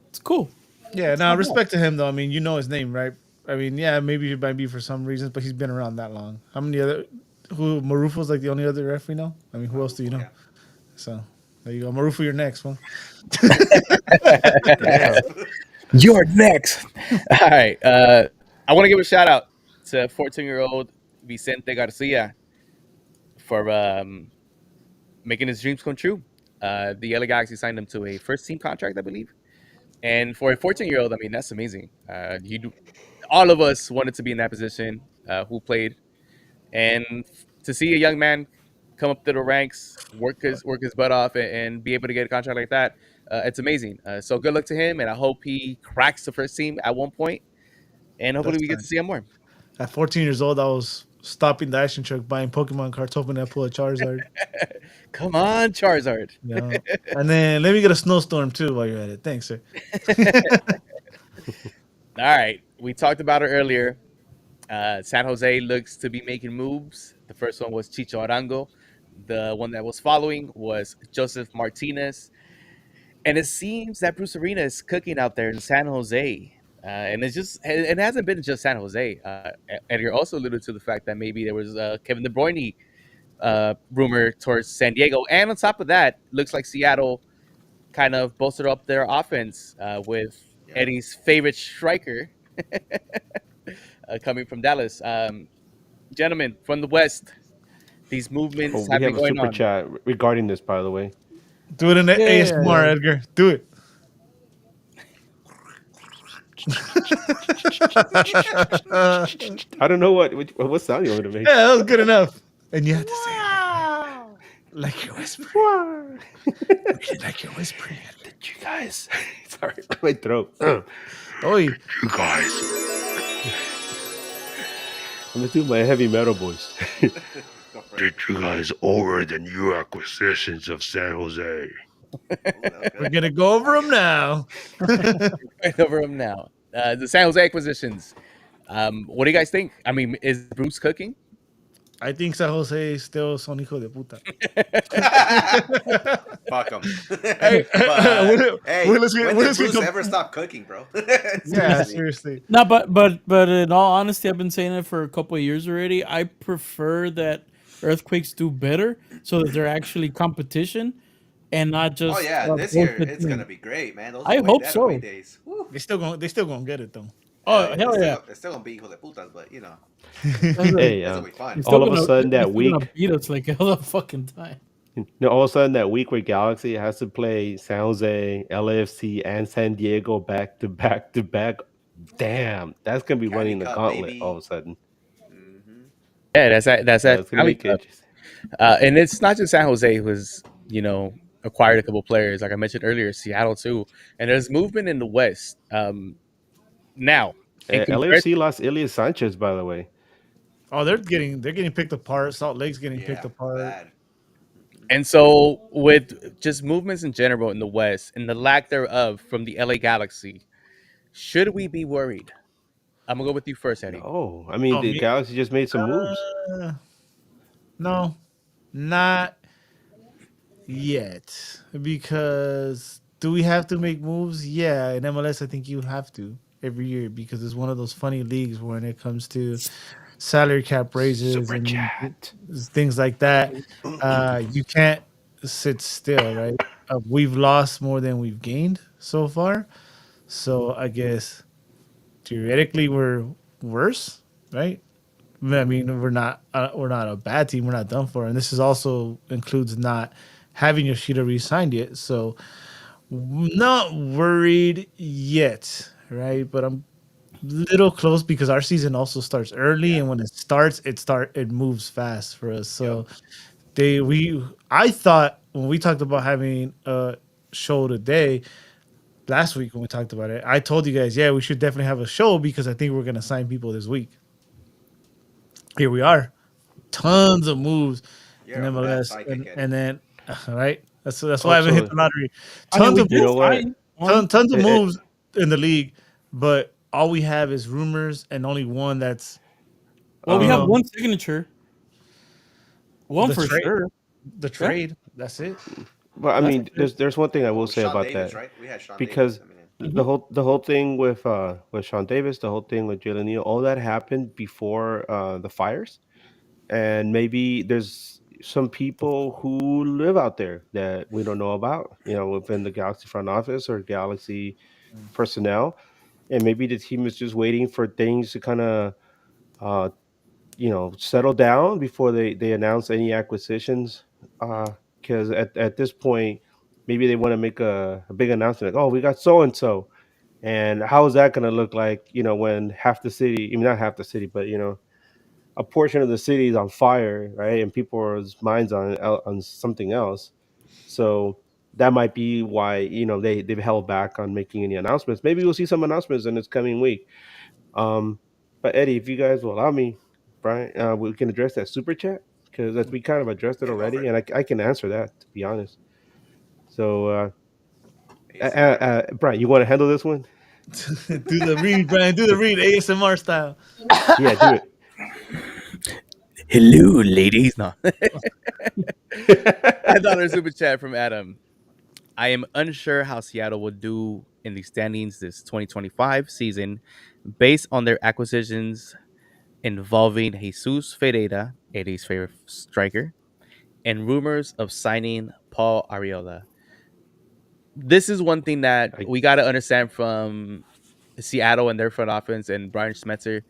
It's cool. yeah, It's now not bad. respect to him though. I mean, you know his name, right? I mean, yeah, maybe it might be for some reasons, but he's been around that long. How many other? Who Marufo's like the only other ref we know? I mean, who else do you know? Yeah. So there you go, Marufo. You're next one. Damn. You're next. All right. I want to give a shout out to 14-year-old Vicente Garcia for making his dreams come true. The LA Galaxy signed him to a first team contract, I believe. And for a 14-year-old, I mean, that's amazing. All of us wanted to be in that position who played. And to see a young man come up to the ranks, work his butt off, and be able to get a contract like that, it's amazing. So good luck to him, and I hope he cracks the first team at one point, and hopefully That's we get to fine. see him more. At 14 years old, that was stopping the action truck, buying Pokemon cards, hoping I pull a Charizard. Come on, Charizard. Yeah. And then let me get a snowstorm too while you're at it. Thanks, sir. All right, we talked about it earlier. San Jose looks to be making moves. The first one was Chicho Arango. The one that was following was Joseph Martinez. And it seems that Bruce Arena is cooking out there in San Jose. And it's just, it hasn't been just San Jose. Edgar also alluded to the fact that maybe there was Kevin De Bruyne rumor towards San Diego. And on top of that, looks like Seattle kind of bolstered up their offense with Yeah. Eddie's favorite striker coming from Dallas. Gentlemen from the West, these movements Oh, we have been have a going super on. chat regarding this, by the way. Do it in the ASMR, Yeah. Edgar. Do it. I don't know what sound you want me to make. Yeah, that was good enough. And you have to say it like you're whispering. Like you're whispering. Did you guys? Sorry, my throat. Oi. You guys. I'm gonna do my heavy metal voice. Go for it. Did you guys over the new acquisitions of San Jose? Ooh, that was We're good. going to go over them now. Right over them now. The San Jose acquisitions. What do you guys think? I mean, is Bruce cooking? I think San Jose is still son hijo de puta. Fuck them. Hey, hey, when is when we did Bruce come- ever stop cooking, bro? Yeah, Seriously. seriously. No, but in all honesty, I've been saying it for a couple of years already. I prefer that Earthquakes do better, so that they're actually competition, and not just. Oh yeah, this year it's gonna be great, man. Those I away, hope that so. away days. Woo. They still gonna get it though. Oh Yeah, hell it's yeah! Still, it's still gonna be hijos de putas, but you know, Hey, it's gonna be fun. They're all still of a gonna- sudden they're that still gonna week, beat us like all the fucking time. all of a sudden that week where Galaxy has to play San Jose, LAFC, and San Diego back to back to back. Damn, that's gonna be Cali running the Cup, gauntlet baby. all of a sudden. Hmm. Yeah, that's that. That's that. It's gonna make it. And it's not just San Jose who's acquired a couple players, like I mentioned earlier, Seattle too. And there's movement in the West. Now, in comparison, LAFC lost Elias Sanchez, by the way. Oh, they're getting picked apart. Salt Lake's getting picked Yeah, apart. bad. and so with just movements in general in the West and the lack thereof from the LA Galaxy, should we be worried? I'm gonna go with you first, Eddie. No, I mean Oh, the me- Galaxy just made some moves. No, not yet. Because do we have to make moves? Yeah, in MLS, I think you have to every year because it's one of those funny leagues when it comes to salary cap raises Super and chat. things like that. You can't sit still, right? We've lost more than we've gained so far. So I guess theoretically we're worse, right? I mean, we're not a bad team. We're not done for, and this is also includes not having Yoshida re-signed yet. So not worried yet, right? But I'm little close because our season also starts early, and when it starts, it moves fast for us. So I thought when we talked about having a show today last week when we talked about it, I told you guys, yeah, we should definitely have a show because I think we're gonna sign people this week. Here we are, tons of moves You're in a bad MLS, psychic, Eddie. and then all right, that's why I haven't hit the lottery. I mean, Tons we of did You know what? sign one. tons of It- moves in the league, but all we have is rumors and only one that's Well, we have Um, one signature. One the for trade. sure. the trade. That's it. Well, I mean, there's one thing I will Oh, say Sean about Davis, that. right? We had Sean Because Davis. I mean, the whole thing with Sean Davis, the whole thing with Jalen Neal, all that happened before the fires, and maybe there's some people who live out there that we don't know about, within the Galaxy front office or Galaxy personnel, and maybe the team is just waiting for things to kind of uh, settle down before they announce any acquisitions. Because at this point, maybe they want to make a big announcement like, oh, we got so and so. And how is that going to look like, when half the city, I mean, not half the city, but, a portion of the city is on fire, right? And people's minds on something else. So that might be why, they've held back on making any announcements. Maybe we'll see some announcements in this coming week. But Eddie, if you guys will allow me, Brian, we can address that super chat because we kind of addressed it Yeah, go for already, it. and I can answer that to be honest. So, Yes, sir. Brian, you want to handle this one? Do the read, Brian. Do the read, ASMR style. Yeah, do it. Hello, ladies. No. $10 super chat from Adam. I am unsure how Seattle will do in the standings this 2025 season based on their acquisitions involving Jesus Ferreira, Eddie's favorite striker, and rumors of signing Paul Arriola. This is one thing that I, we got to understand from Seattle and their front offense and Brian Schmetzer.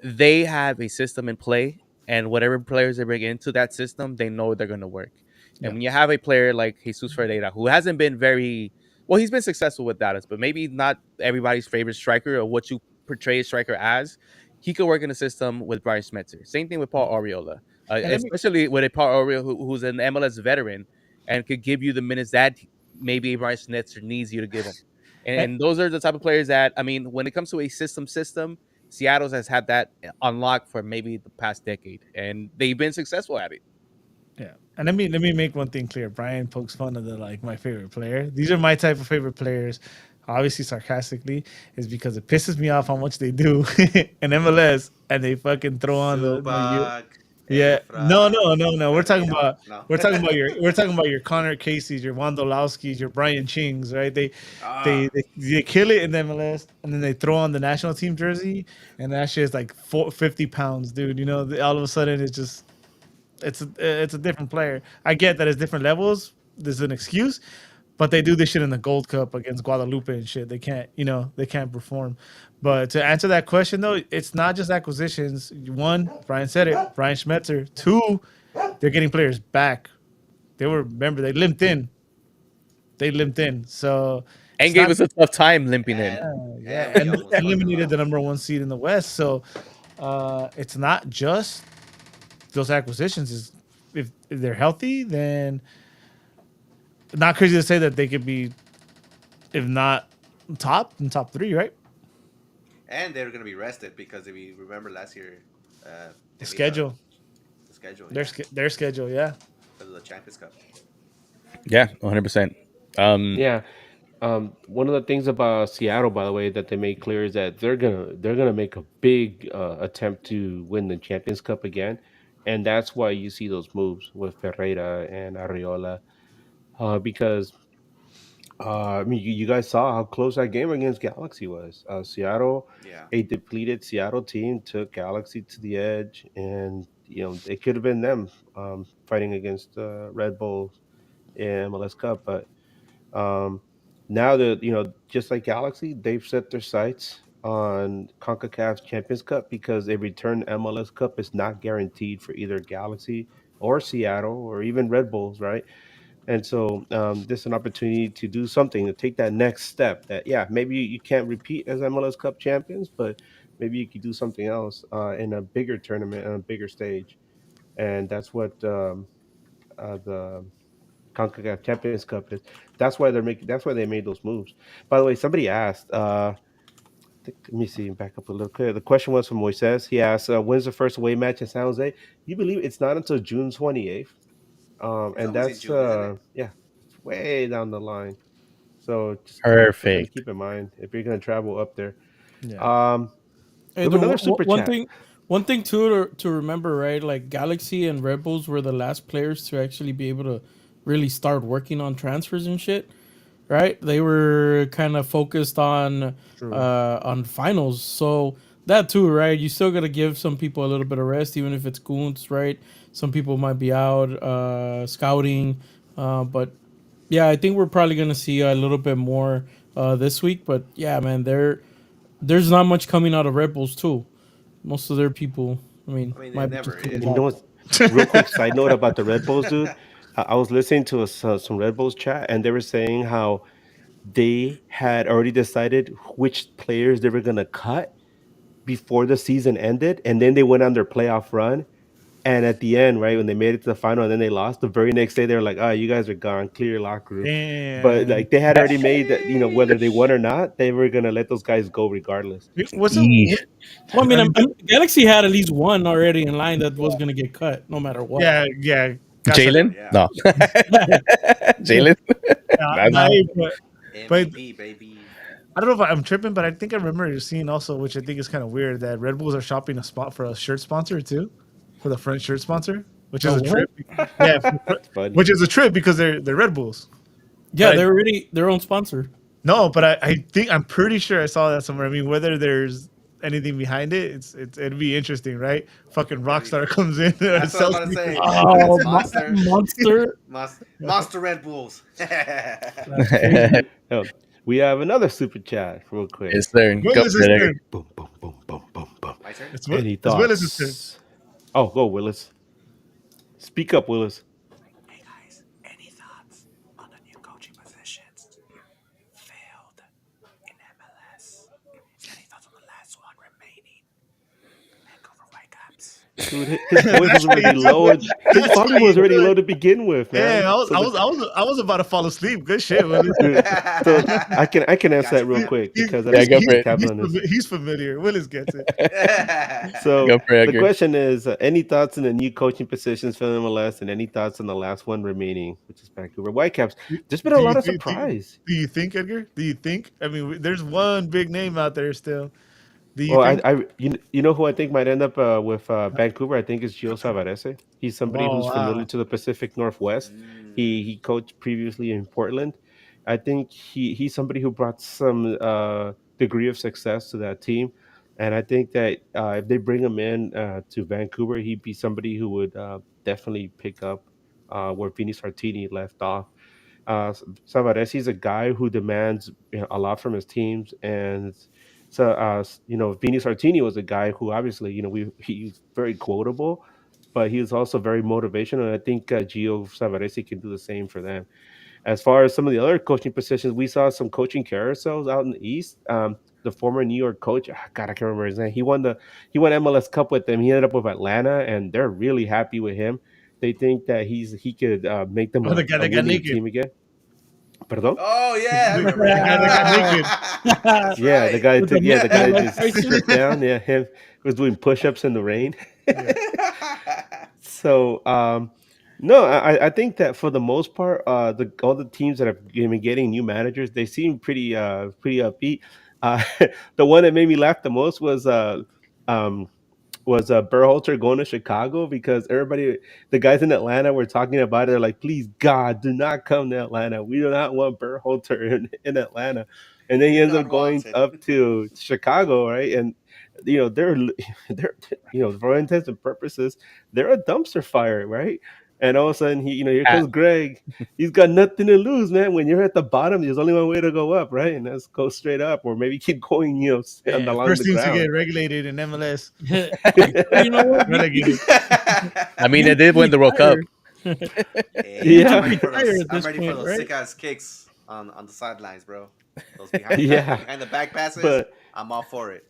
They have a system in play, and whatever players they bring into that system, they know they're going to work. And Yeah. when you have a player like Jesus Ferreira, who hasn't been very well, he's been successful with Dallas, but maybe not everybody's favorite striker or what you portray a striker as, he could work in the system with Brian Schmetzer. Same thing with Paul Arriola, And let me especially with a Paul Arriola who's an MLS veteran and could give you the minutes that maybe Brian Schmetzer needs you to give him. eh, And those are the type of players that, I mean, when it comes to a system, Seattle has had that unlocked for maybe the past decade, and they've been successful at it. yeah. And let me make one thing clear. Brian pokes fun of the like my favorite player. These are my type of favorite players. Obviously, sarcastically, is because it pisses me off how much they do in MLS, and they fucking throw on the Zubac, yeah. No, Efra, no, no, no. We're talking Fermino. about No. your Connor Casey's, your Wondolowski's, your Brian Chings, right? They they, Ah, they they kill it in the MLS, and then they throw on the national team jersey, and that shit is like 50 pounds, dude. You know, all of a sudden it's just it's a different player. I get that it's different levels. There's an excuse, but they do this shit in the Gold Cup against Guadalupe and shit. They can't, they can't perform. But to answer that question though, it's not just acquisitions. One, Brian said it, Brian Schmetzer. Two, they're getting players back. Remember they limped in. They limped in. So And it's gave not us a tough time limping in. yeah, and we and almost fucked them eliminated up. the number one seed in the West. So it's not just those acquisitions. Is if they're healthy, then not crazy to say that they could be, if not in top three, right? And they're gonna be rested because if you remember last year, The they made schedule, the schedule, their yeah, their schedule, yeah, because of the Champions Cup. Yeah, 100%. Um, yeah. One of the things about Seattle, by the way, that they made clear is that they're gonna make a big attempt to win the Champions Cup again, and that's why you see those moves with Ferreira and Arriola, because I mean, you guys saw how close that game against Galaxy was. Seattle, Yeah, a depleted Seattle team took Galaxy to the edge, and it could have been them fighting against Red Bull in MLS Cup. But um, now that just like Galaxy, they've set their sights on Concacaf Champions Cup because a return MLS Cup is not guaranteed for either Galaxy or Seattle or even Red Bulls, right? And so this is an opportunity to do something to take that next step. That yeah, maybe you can't repeat as MLS Cup champions, but maybe you could do something else in a bigger tournament on a bigger stage. And that's what the CONCACAF Champions Cup is. That's why they're making. That's why they made those moves. By the way, somebody asked. Let me see. Back up a little clear. The question was from Moises. He asked, "When's the first away match in San Jose?" You believe it's not until June 28th, it's and almost in that's June, isn't it? yeah, it's way down the line. So just something to Perfect. keep in mind if you're going to travel up there. yeah. Um, Hey, we have another super chat. one thing too to remember, right? Like Galaxy and Red Bulls were the last players to actually be able to really start working on transfers and shit, right? They were kind of focused True. on finals, so that too, right? You still gotta give some people a little bit of rest, even if it's Goons, right? Some people might be out scouting, but yeah, I think we're probably gonna see a little bit more this week. But yeah, man, there's not much coming out of Red Bulls too. Most of their people, I mean, I mean, it might be never just coming is. You know back. what? Real quick side note about the Red Bulls, dude. I was listening to some Red Bulls chat, and they were saying how they had already decided which players they were going to cut before the season ended, and then they went on their playoff run. And at the end, right when they made it to the final and then they lost, the very next day they were like, "Ah, you guys are gone, clear your locker room." But Damn. like they had already made that, whether they won or not, they were gonna let those guys go regardless. What's up? Yeesh. Well, I mean, I mean, Galaxy had at least one already in line that was gonna get cut, no matter what. yeah, yeah. Jalen? Yeah. No. Jalen? That's Nah, No. but MVP, baby. I don't know if I'm tripping, but I think I remember seeing also, which I think is kind of weird, that Red Bulls are shopping a spot for a shirt sponsor too, for the front shirt sponsor, which is Oh, a what? trip. Yeah, It's funny. which is a trip because they're Red Bulls. Yeah, But they're already their own sponsor. no, but I think I'm pretty sure I saw that somewhere. I mean, whether there's anything behind it, it'd be interesting, right? Fucking Rockstar comes in and That's what I was sells about to say. sneakers. Oh, It's Monster. Monster. Monster Red Bulls. That's crazy. Oh, we have another super chat real quick. Yes, sir. Go Willis is for it. turn. Boom, boom, boom, boom, boom, boom. My turn. Any It's Willis's turn. thoughts? Oh, go Willis. Speak up, Willis. Hey guys, any thoughts on the new coaching positions? Failed in MLS. Any thoughts on the last one remaining? Vancouver Whitecaps. Dude, his voice was That's already low. His That's volume how was you already do low it. to begin with, man. Yeah, So the I was about to fall asleep. Good shit, Willis. dude, so I can answer Got that you, real fam. quick because I Yeah, didn't go keep for it. tabs on this. He's familiar. Willis gets it. So Go for it, the Edgar. question is, any thoughts on the new coaching positions for MLS, and any thoughts on the last one remaining, which is Vancouver Whitecaps? There's been a Do you lot of think? surprise. Do you think, Edgar? Do you think? I mean, there's one big name out there still. Do you Well, think? you know who I think might end up with Vancouver? I think is Gio Savarese. He's somebody Oh who's familiar wow! to the Pacific Northwest. He coached previously in Portland. I think he's somebody who brought some degree of success to that team, and I think that if they bring him in to Vancouver, he'd be somebody who would definitely pick up where Vinny Sartini left off. Savarese is a guy who demands a lot from his teams, and so Vinny Sartini was a guy who obviously he's very quotable, but he was also very motivational, and I think Gio Savarese can do the same for them. As far as some of the other coaching positions, we saw some coaching carousels out in the East. The former New York coach, God, I can't remember his name. He won MLS Cup with them. He ended up with Atlanta, and they're really happy with him. They think that he could make them Oh, the guy a that got winning naked. team again. Pardon? Oh yeah, I The remember guy that got him. naked. That's Yeah, right. With the the guy that midlife just crisis? stripped down. Yeah, him was doing push-ups in the rain. So no, I think that for the most part, all the teams that have been getting new managers, they seem pretty upbeat. Uh, the one that made me laugh the most um, was Berhalter going to Chicago because the guys in Atlanta were talking about it. They're like, please, God, do not come to Atlanta. We do not want Berhalter in Atlanta. And then he He's ends not up going wanted. up to Chicago, right? And they're for all intents and purposes, they're a dumpster fire, right? And all of a sudden, here Ah, comes Greg. He's got nothing to lose, man. When you're at the bottom, there's only one way to go up, right? And that's go straight up, or maybe keep going, Yeah, along first the teams to ground. get regulated in MLS. You know what? Relegated. I mean, they You did could win the World Cup. retire. Hey, You could Yeah. retire at I'm this ready for point, those right? sick ass kicks on the sidelines, bro. Those Yeah, behind the back passes. but I'm all for it.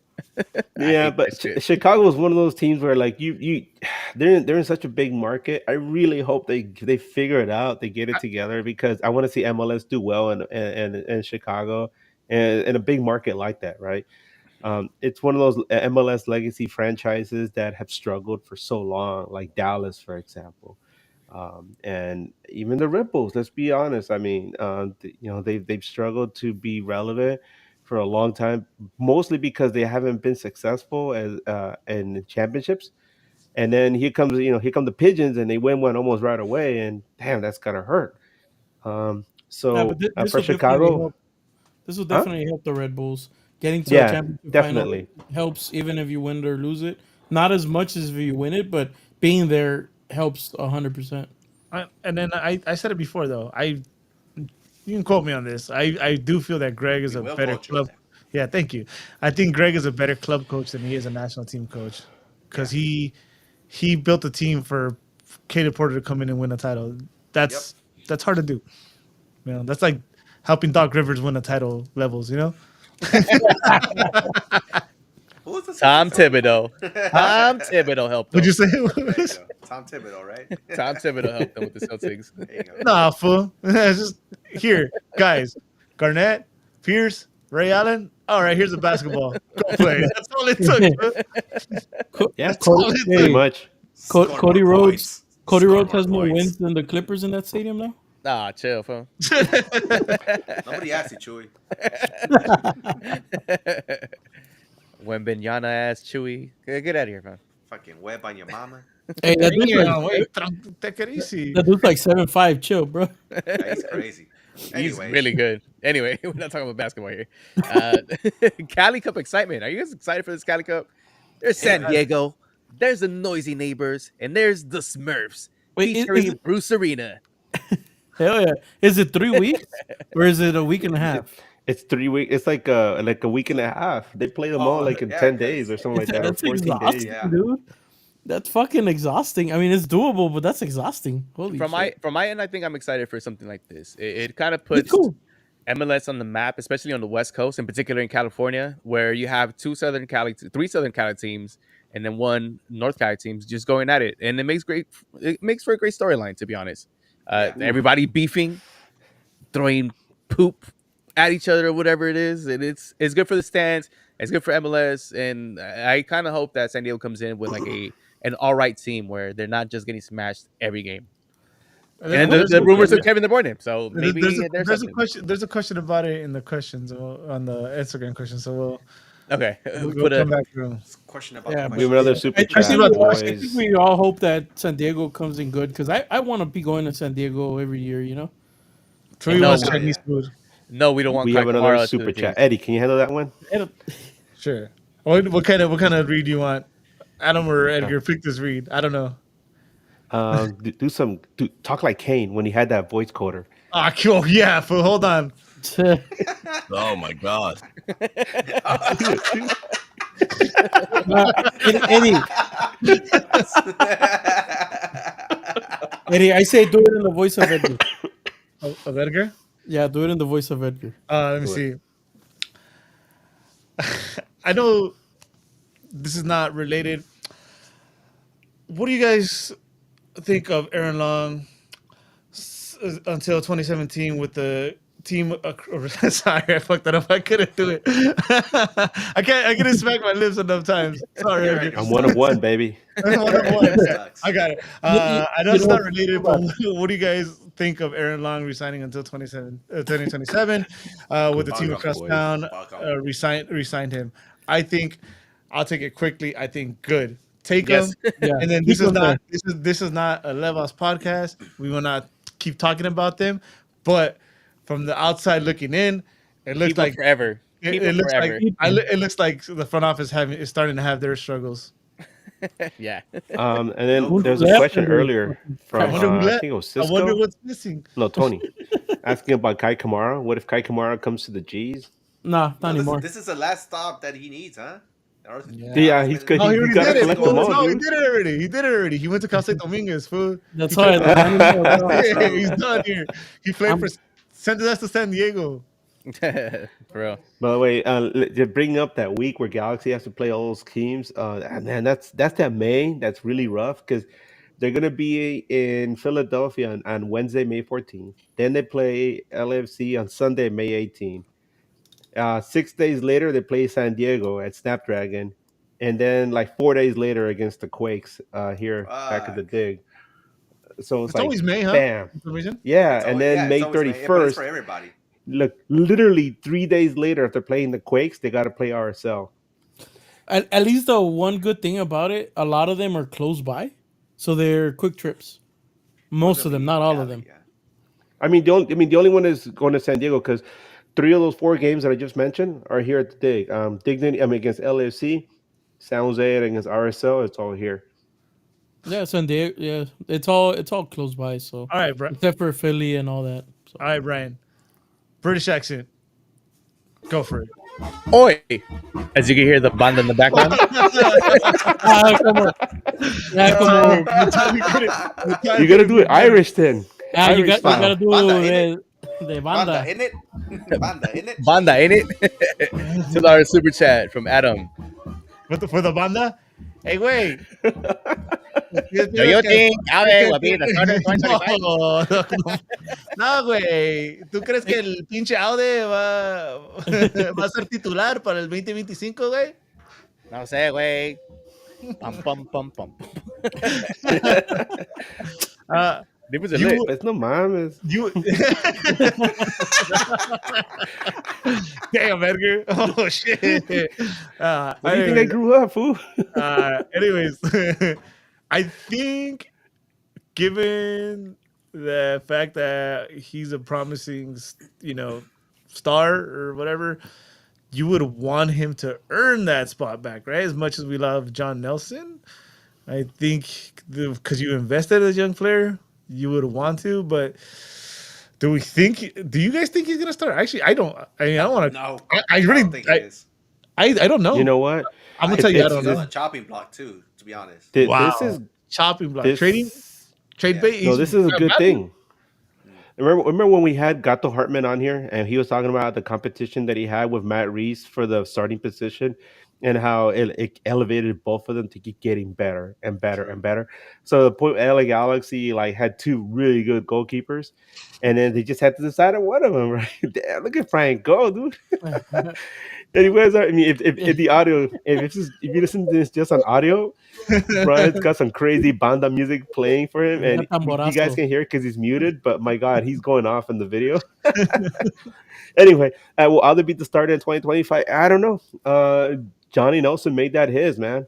I yeah, hate that but shit. Chicago was one of those teams where like they're in such a big market. I really hope they figure it out, they get it together because I want to see MLS do well in Chicago and in a big market like that, right? It's one of those MLS legacy franchises that have struggled for so long, like Dallas, for example. And even the Red Bulls. Let's be honest. I mean, they've struggled to be relevant for a long time, mostly because they haven't been successful as in championships. And then here come the Pigeons, and they win one almost right away, and damn, that's gotta hurt. Yeah, but So this for will definitely Chicago, help. This will huh? definitely help the Red Bulls. Getting to a Yeah, championship final definitely. helps even if you win it or lose it. Not as much as if you win it, but being there helps 100%. And then I said it before though. You can quote me on this. I do feel that Greg is We a will better quote you. club. Yeah, thank you. I think Greg is a better club coach than he is a national team coach Yeah. because he built a team for Caleb Porter to come in and win a title. Yep. That's hard to do. That's like helping Doc Rivers win a title levels. Who was the Tom second? Thibodeau. Tom Thibodeau helped Would them. you say? There you go. Tom Thibodeau, right? Tom Thibodeau helped them with the Celtics. There you go. Nah, fool. It's just here, guys. Garnett, Pierce, Ray Allen. All right, here's a basketball. Go play. That's all it took. Bro. Yeah, That's all Cody, it pretty took. much. Co- Score Cody more Rhodes. points. Cody Score Rhodes more has more points. wins than the Clippers in that stadium now. Nah, chill, fam. Nobody asked you, Chewy. When Benyana asked Chewy, get out of here, fam. Fucking web on your mama. Hey, that dude's Damn, like wait, take it easy. that dude's like 7'5". Chill, bro. Yeah, he's crazy. He's Anyways. really good. Anyway, we're not talking about basketball here. Cali Cup excitement. Are you guys excited for this Cali Cup? There's San Diego. There's the Noisy Neighbors, and there's the Smurfs Wait, is featuring it- Bruce Arena. Hell yeah! Is it 3 weeks or is it a week and a half? It's 3 weeks. It's like a week and a half. They play them all like in yeah, 10 'cause- days or something like that, or That's 14 exhausting, days. Yeah. dude. That's fucking exhausting. I mean, it's doable, but that's exhausting. Holy From shit. my end, I think I'm excited for something like this. It kind of It's puts cool. MLS on the map, especially on the West Coast, in particular in California, where you have three Southern Cali teams, and then one North Cali teams just going at it, and it makes for a great storyline, to be honest. Everybody beefing, throwing poop at each other or whatever it is, and it's good for the stands. It's good for MLS, and I kind of hope that San Diego comes in with like an all right team where they're not just getting smashed every game. And the rumors of Kevin De Bruyne, so maybe there's a something. question. There's a question about it in the questions on the Instagram question. So Okay, we'll come back to. Question about Yeah, the We have question. another super I chat, think boys. we all hope that San Diego comes in good because I want to be going to San Diego every year. You know. Troy No, wants yeah. Chinese food. No, we don't want. We have Kai another Kamara to super the chat. team. Eddie, can you handle that one? Sure. What kind of read do you want? Adam or Edgar? Pick this read. I don't know. Talk like Kane when he had that voice coder. Ah, cool. Yeah. Hold on. Oh my god. Eddie, Eddie, I say do it in the voice of Edgar. Of Edgar. Yeah, do it in the voice of Edgar. Let me see. I know this is not related. What do you guys think of Aaron Long until 2017 with the team? Sorry, I fucked that up. I couldn't do it. I couldn't smack my lips enough times. Sorry, Edgar. I'm 1 of 1, baby. One of one. Sucks. I got it. I know it's not related, but what do you guys think of Aaron Long resigning until 2027 with the team across town resigned him? I think I'll take it quickly. I think good. Take him. Yeah. And then Keep him there. this is not a Levos podcast. We will not keep talking about them, but from the outside looking in, it looks Keep them like forever. Keep it them looks forever. like it looks like the front office is starting to have their struggles. Yeah. And then Who there was a left question under- earlier from I wonder who I left. think it was I Cisco. wonder what's missing. No, Tony, asking about Kai Kamara. What if Kai Kamara comes to the G's? Nah, not No, anymore. this is the last stop that he needs, huh? Yeah, he's good. Oh, he You already gotta did it. collect them all, No, he dude. did it already. He did it already. He went to Cal State Dominguez, fool. That's all right. Not anymore, bro. He's done here. He played for sent us to San Diego. For real. By the way, to bring up that week where Galaxy has to play all those teams, and man, that's that May. That's really rough because they're gonna be in Philadelphia on Wednesday, May 14th. Then they play LFC on Sunday, May 18th. 6 days later, they play San Diego at Snapdragon, and then like 4 days later against the Quakes here back at the Fuck. dig. So It's like, always May, huh? bam, For some reason. yeah, It's and always- then yeah, May it's always May, but it's 31st. for everybody. Look, literally 3 days later, after playing the Quakes, they got to play RSL. At least the one good thing about it, a lot of them are close by, so they're quick trips. Most of them, not all of them. Yeah. I mean, the only one is going to San Diego because 3 of those 4 games that I just mentioned are here at the dig. Dignity, against LAFC, San Jose against RSL. It's all here. Yeah, San Diego. Yeah, it's all close by. So All right, bro. except for Philly and all that. So. All right, Brian. British accent. Go for it. Oi! As you can hear the band in the background. Come on. Yeah, come on. You got to do it Irish then. Yeah, you Irish gotta style. do Banda, the Banda, banda. in it? Banda, in it? Banda, ain't it? To our super chat from Adam. For the banda? Hey, wait. Do you think Ave will be the starter in que- no, 2025? no, no, no, güey. ¿Tú crees que el pinche Aude va a ser titular para el 2025, güey? No sé, güey. Pum, pum, pum, pum. Ah, Dime se lit. you, Pues no mames. you. Damn, Edgar. Oh shit. What do you think I grew up, fool? Anyways, I think given the fact that he's a promising, star or whatever, you would want him to earn that spot back, right? As much as we love John Nelson, I think because you invested as a young player, you would want to. But do you guys think he's gonna start? Actually, I don't. I mean, I don't want to. No, I I really, don't think he is. I don't You know. know what? I'm gonna I tell you, think I It's don't he's on know. the chopping block too. To be honest. this Wow, is chopping block trading this. trade Yeah. bait. No, He's this is a good value. thing. Mm, Remember when we had Gato Hartman on here and he was talking about the competition that he had with Matt Reese for the starting position and how it elevated both of them to keep getting better and better true. and better. So the point LA Galaxy like had two really good goalkeepers, and then they just had to decide on one of them. Right? Damn, look at Frank go, dude. Anyways, I mean, if the audio, if you listen to this just on audio, Brian's got some crazy banda music playing for him, Una and you guys tamborazo. can hear it because he's muted. But my God, he's going off in the video. Anyway, will Alder beat the starter in 2025? I don't know. Johnny Nelson made that his man,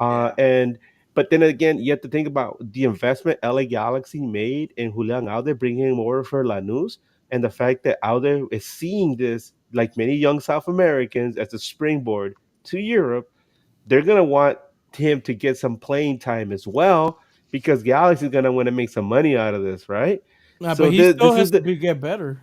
Yeah. and but then again, you have to think about the investment LA Galaxy made in Julian Alder, bringing him over for Lanús, and the fact that Alder is seeing this like many young South Americans as a springboard to Europe. They're gonna want him to get some playing time as well because Galaxy's gonna want to make some money out of this, right? Nah, but So he still this has is to the get better.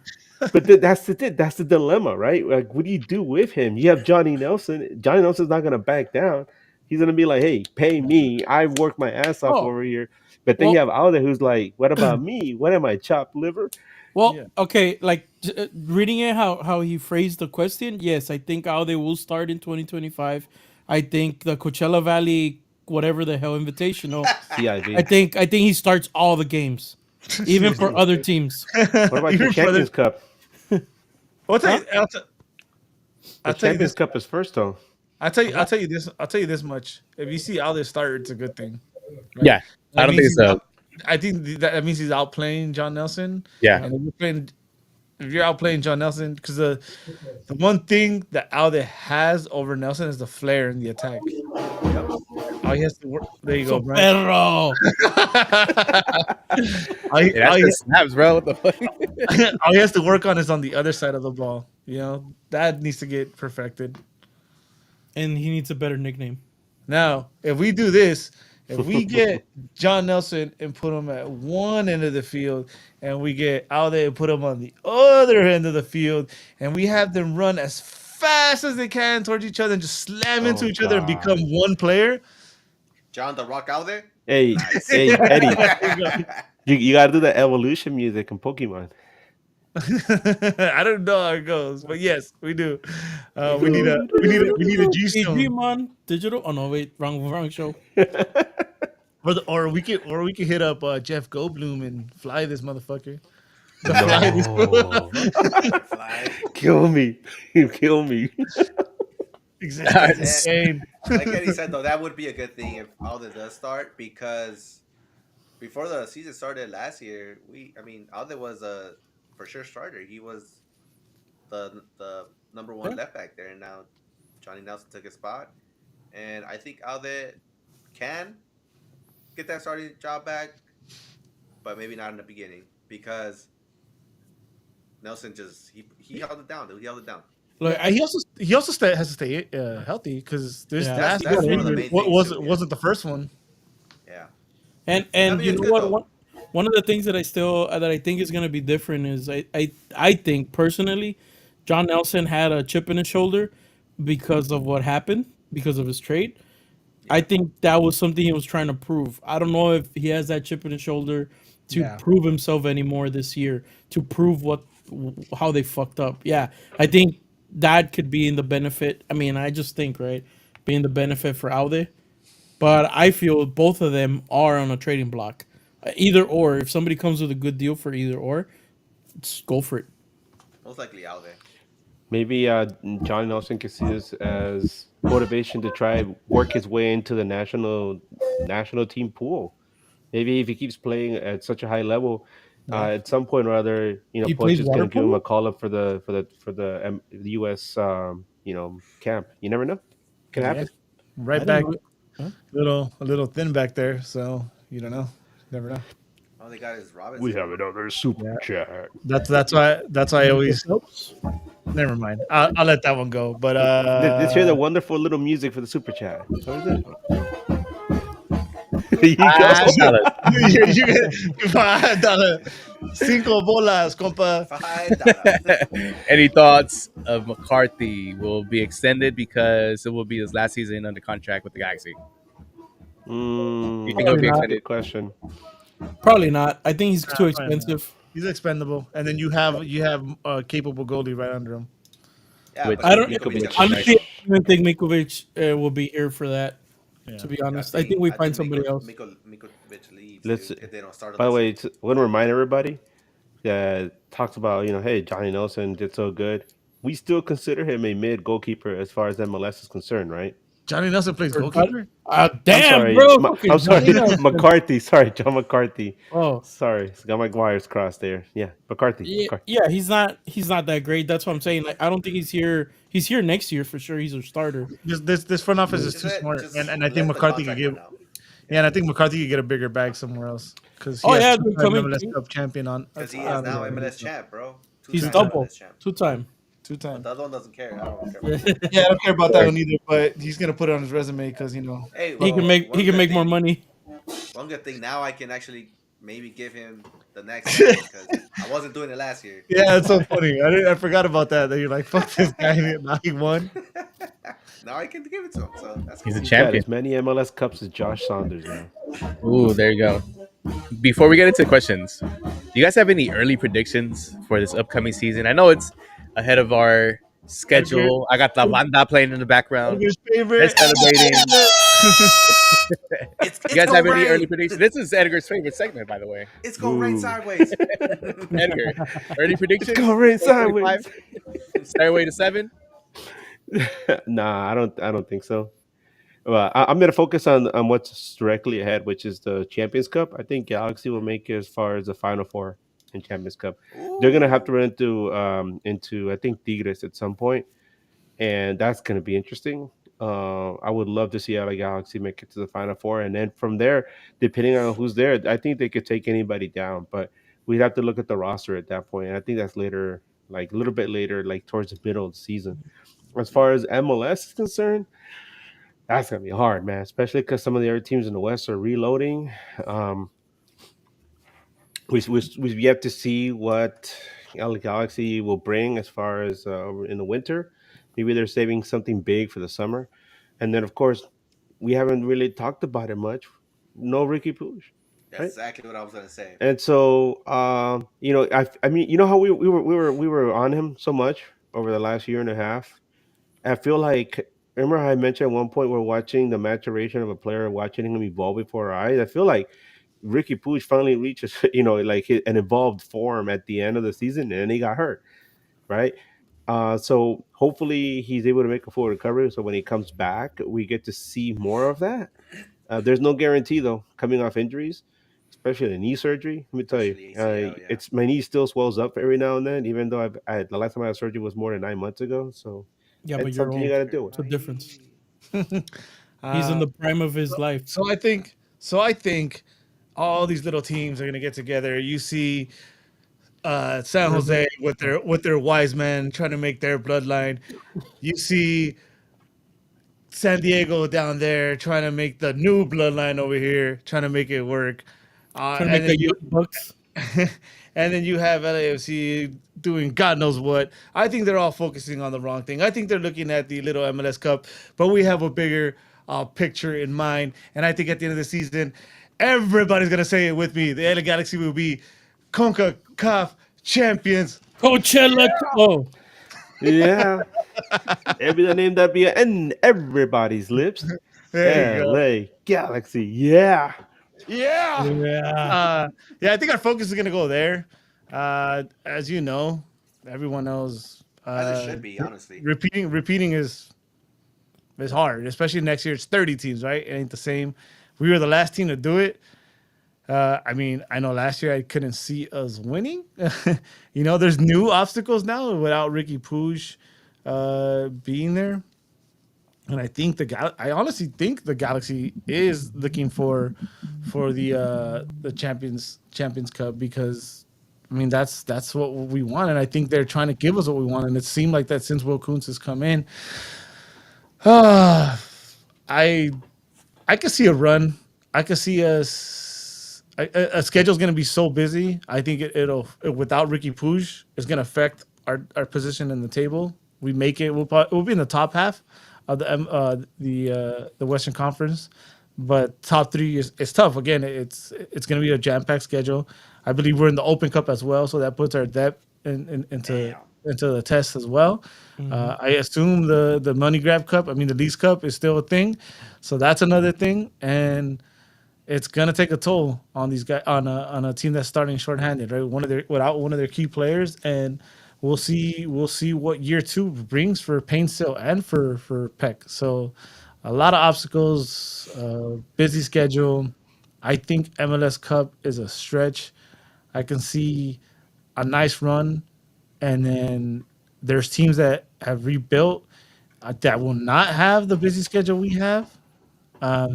that's the dilemma, right? Like, what do you do with him? You have Johnny Nelson. Johnny Nelson's not gonna back down. He's gonna be like, "Hey, pay me. I've worked my ass off Oh, over here." But then you well, have Alder who's like, "What about me? What am I, chopped liver?" well, okay. Like reading it, how he phrased the question. Yes, I think how they will start in 2025. I think the Coachella Valley, whatever the hell invitational. CIV. I think he starts all the games, even for other teams. What about your Even further. Champions Cup? I'll tell Huh? you. The I'll tell you this. Champions Cup is first, though. I'll tell you this. I'll tell you this much. If you see Alder start, it's a good thing, right? Yeah, I That don't means think he's so. out. I think that means he's outplaying John Nelson. Yeah, And if you're outplaying John Nelson, because the one thing that Alder has over Nelson is the flair in the attack. Yep. All he has to work. There you go, So Brian. perro. yeah, that's just snaps, bro. What the fuck? all he has to work on is on the other side of the ball. That needs to get perfected. And he needs a better nickname. Now, if we do this, if we get John Nelson and put him at one end of the field, and we get out there and put him on the other end of the field, and we have them run as fast as they can towards each other and just slam into Oh each other and become God. one player. John the Rock out there. Hey, Nice. hey, Eddie, you gotta do the evolution music in Pokemon. I don't know how it goes, but yes, we do. We need a G stone, Digimon Digital. Oh no, wait, wrong show. or we could hit up Jeff Goldblum and fly this motherfucker. The fly this. No. Fly. Kill me. You kill me. Existence Yeah. is insane. Like Eddie said, though, that would be a good thing if Alden does start because before the season started last year, Alden was a for sure starter. He was the number one Yeah. left back there, and now Johnny Nelson took his spot. And I think Alden can get that starting job back, but maybe not in the beginning because Nelson just he held it down, dude. He held it down. Look, he also has to stay healthy because this Yeah. last That's one of the injury main things wasn't too, yeah. wasn't the first one. Yeah. And you It's know good what? though. One of the things that I think is gonna be different is I think personally, John Nelson had a chip in his shoulder because of what happened because of his trade. I think that was something he was trying to prove. I don't know if he has that chip in his shoulder to Yeah. prove himself anymore this year to prove how they fucked up. Yeah, I think that could be in the benefit. I mean, I just think right, being the benefit for Aude. But I feel both of them are on a trading block. Either or. If somebody comes with a good deal for either or, just go for it. Most likely out there. Maybe Johnny Nelson can see this as motivation to try work his way into the national team pool. Maybe if he keeps playing at such a high level, Yeah. at some point or other, He Poch plays is water going to give him a polo. call up the U.S. Camp. You never know. Could Yeah, happen. I right didn't back, know. Huh? a little thin back there. So you don't know, never know. All they got is We Robinson. have another super Yeah, chat. that's why I Michael always Phelps. never mind. I'll let that one go. But Let's hear the wonderful little music for the super chat. What is it? There you go. $5. you get $5 cinco bolas, compa. $5. Any thoughts of McCarthy will be extended because it will be his last season under contract with the Galaxy? You think it'll That's Probably be a not. extended? good question. Probably not. I think he's too Probably not. expensive. He's expendable, and then you have a capable goalie right under him. Yeah, With but I then don't Mikovic got Mikovic. injured. honestly. I don't think Mikovic will be here for that. Yeah. To be honest, I think we I find think somebody else. Mikovic leaves, Let's. dude, if they don't start him By the this way, year. it's, I want to remind everybody that talks about, hey, Johnny Nelson did so good. We still consider him a mid goalkeeper as far as MLS is concerned, right? Johnny Nelson plays Or goalkeeper. I'm damn, sorry, bro, fucking I'm sorry, Johnny Nelson. McCarthy. Sorry, John McCarthy. Oh, Sorry, got my wires crossed there. Yeah, McCarthy. yeah, yeah. He's not that great. That's what I'm saying. Like, I don't think he's here. He's here next year for sure. He's a starter. This front office is Just too smart, just and I think let the McCarthy could contract give. run out. Yeah, and I think McCarthy could get a bigger bag somewhere else because he Oh has yeah, two dude, time coming. MLS Cup champion on. Because he is now Yeah, MLS champ, bro. He's Two-time double, MLS champ. 2 time. two But time. the other one doesn't care. I don't care about Yeah. that. Yeah, I don't care about that one either, but he's gonna put it on his resume because Hey, He can well, make he can make more money. one good thing now I can actually maybe give him the next chance because I wasn't doing it last year. Yeah, it's so funny. I forgot about that. That you're like, fuck this guy. Now he won. Now I can give it to him, so that's He's a cool. He's got champion. as many MLS Cups as Josh Saunders now. Ooh, there you go. Before we get into questions, do you guys have any early predictions for this upcoming season? I know it's ahead of our schedule. I got La Banda playing in the background. Edgar's They're favorite. celebrating. It's You guys gonna have any early rain. predictions? This is Edgar's favorite segment, by the way. It's gonna rain Boo. sideways. Edgar, early predictions? Go rain 35? sideways. Stairway to 7? Nah, I don't think so. Well, I'm going to focus on what's directly ahead, which is the Champions Cup. I think Galaxy will make it as far as the Final Four in Champions Cup. They're going to have to Ooh. run into I think Tigres at some point, and that's going to be interesting. I would love to see LA Galaxy make it to the Final Four, and then from there, depending on who's there, I think they could take anybody down. But we'd have to look at the roster at that point, and I think that's later, like a little bit later, like towards the middle of the season. As far as MLS is concerned, that's gonna be hard, man. Especially because some of the other teams in the West are reloading. Um, we've yet to see what LA Galaxy will bring as far as in the winter. Maybe they're saving something big for the summer, and then of course we haven't really talked about it much. No Ricky Puig, That's right? exactly what I was gonna say. And so I mean, you know how we were on him so much over the last year and a half. I feel like, remember how I mentioned at one point we're watching the maturation of a player, watching him evolve before our eyes. I feel like Ricky Puig finally reaches, like an evolved form at the end of the season, and he got hurt, right? So hopefully he's able to make a full recovery. So when he comes back, we get to see more of that. There's no guarantee though, coming off injuries, especially the knee surgery. Let me tell you, Especially ACL, yeah. it's my knee still swells up every now and then, even though the last time I had surgery was more than 9 months ago. So Yeah, but it's you're something you old. got to deal with. It's a difference. Uh, He's in the prime of his life. so I think all these little teams are gonna get together. You see San Jose with their wise men trying to make their bloodline. You see San Diego down there trying to make the new bloodline over here, trying to make it work. Trying to And make then the Young Bucks. and then you have LAFC doing God knows what. I think they're all focusing on the wrong thing. I think they're looking at the little MLS Cup, but we have a bigger picture in mind. And I think at the end of the season, everybody's gonna say it with me. The LA Galaxy will be CONCACAF champions. Coachella. Oh, Yeah, every the name that be in everybody's lips. There you go. LA Galaxy, yeah. Yeah. Yeah. Yeah, I think our focus is gonna go there. As you know, everyone knows. As it should be, honestly. Repeating is hard, especially next year. It's 30 teams, right? It ain't the same. We were the last team to do it. I mean, I know last year I couldn't see us winning. There's new obstacles now without Ricky Puig being there. And I think I honestly think the Galaxy is looking for the Champions Cup because I mean that's what we want, and I think they're trying to give us what we want, and it seemed like that since Will Kuntz has come in. I I could see a run. I could see us. A schedule's going to be so busy. I think without Ricky Puig, it's going to affect our position in the table. We make it. We'll be in the top half of the Western Conference, but top three is it's tough. Again, it's going to be a jam packed schedule. I believe we're in the Open Cup as well, so that puts our depth into Damn. the test as well. I assume the money grab cup, I mean the Leagues Cup is still a thing, so that's another thing, and it's gonna take a toll on these guys on a team that's starting shorthanded, right? Without one of their key players, and we'll see what year two brings for Painstill and for Peck. So a lot of obstacles, busy schedule. I think MLS Cup is a stretch. I can see a nice run, and then there's teams that have rebuilt that will not have the busy schedule we have.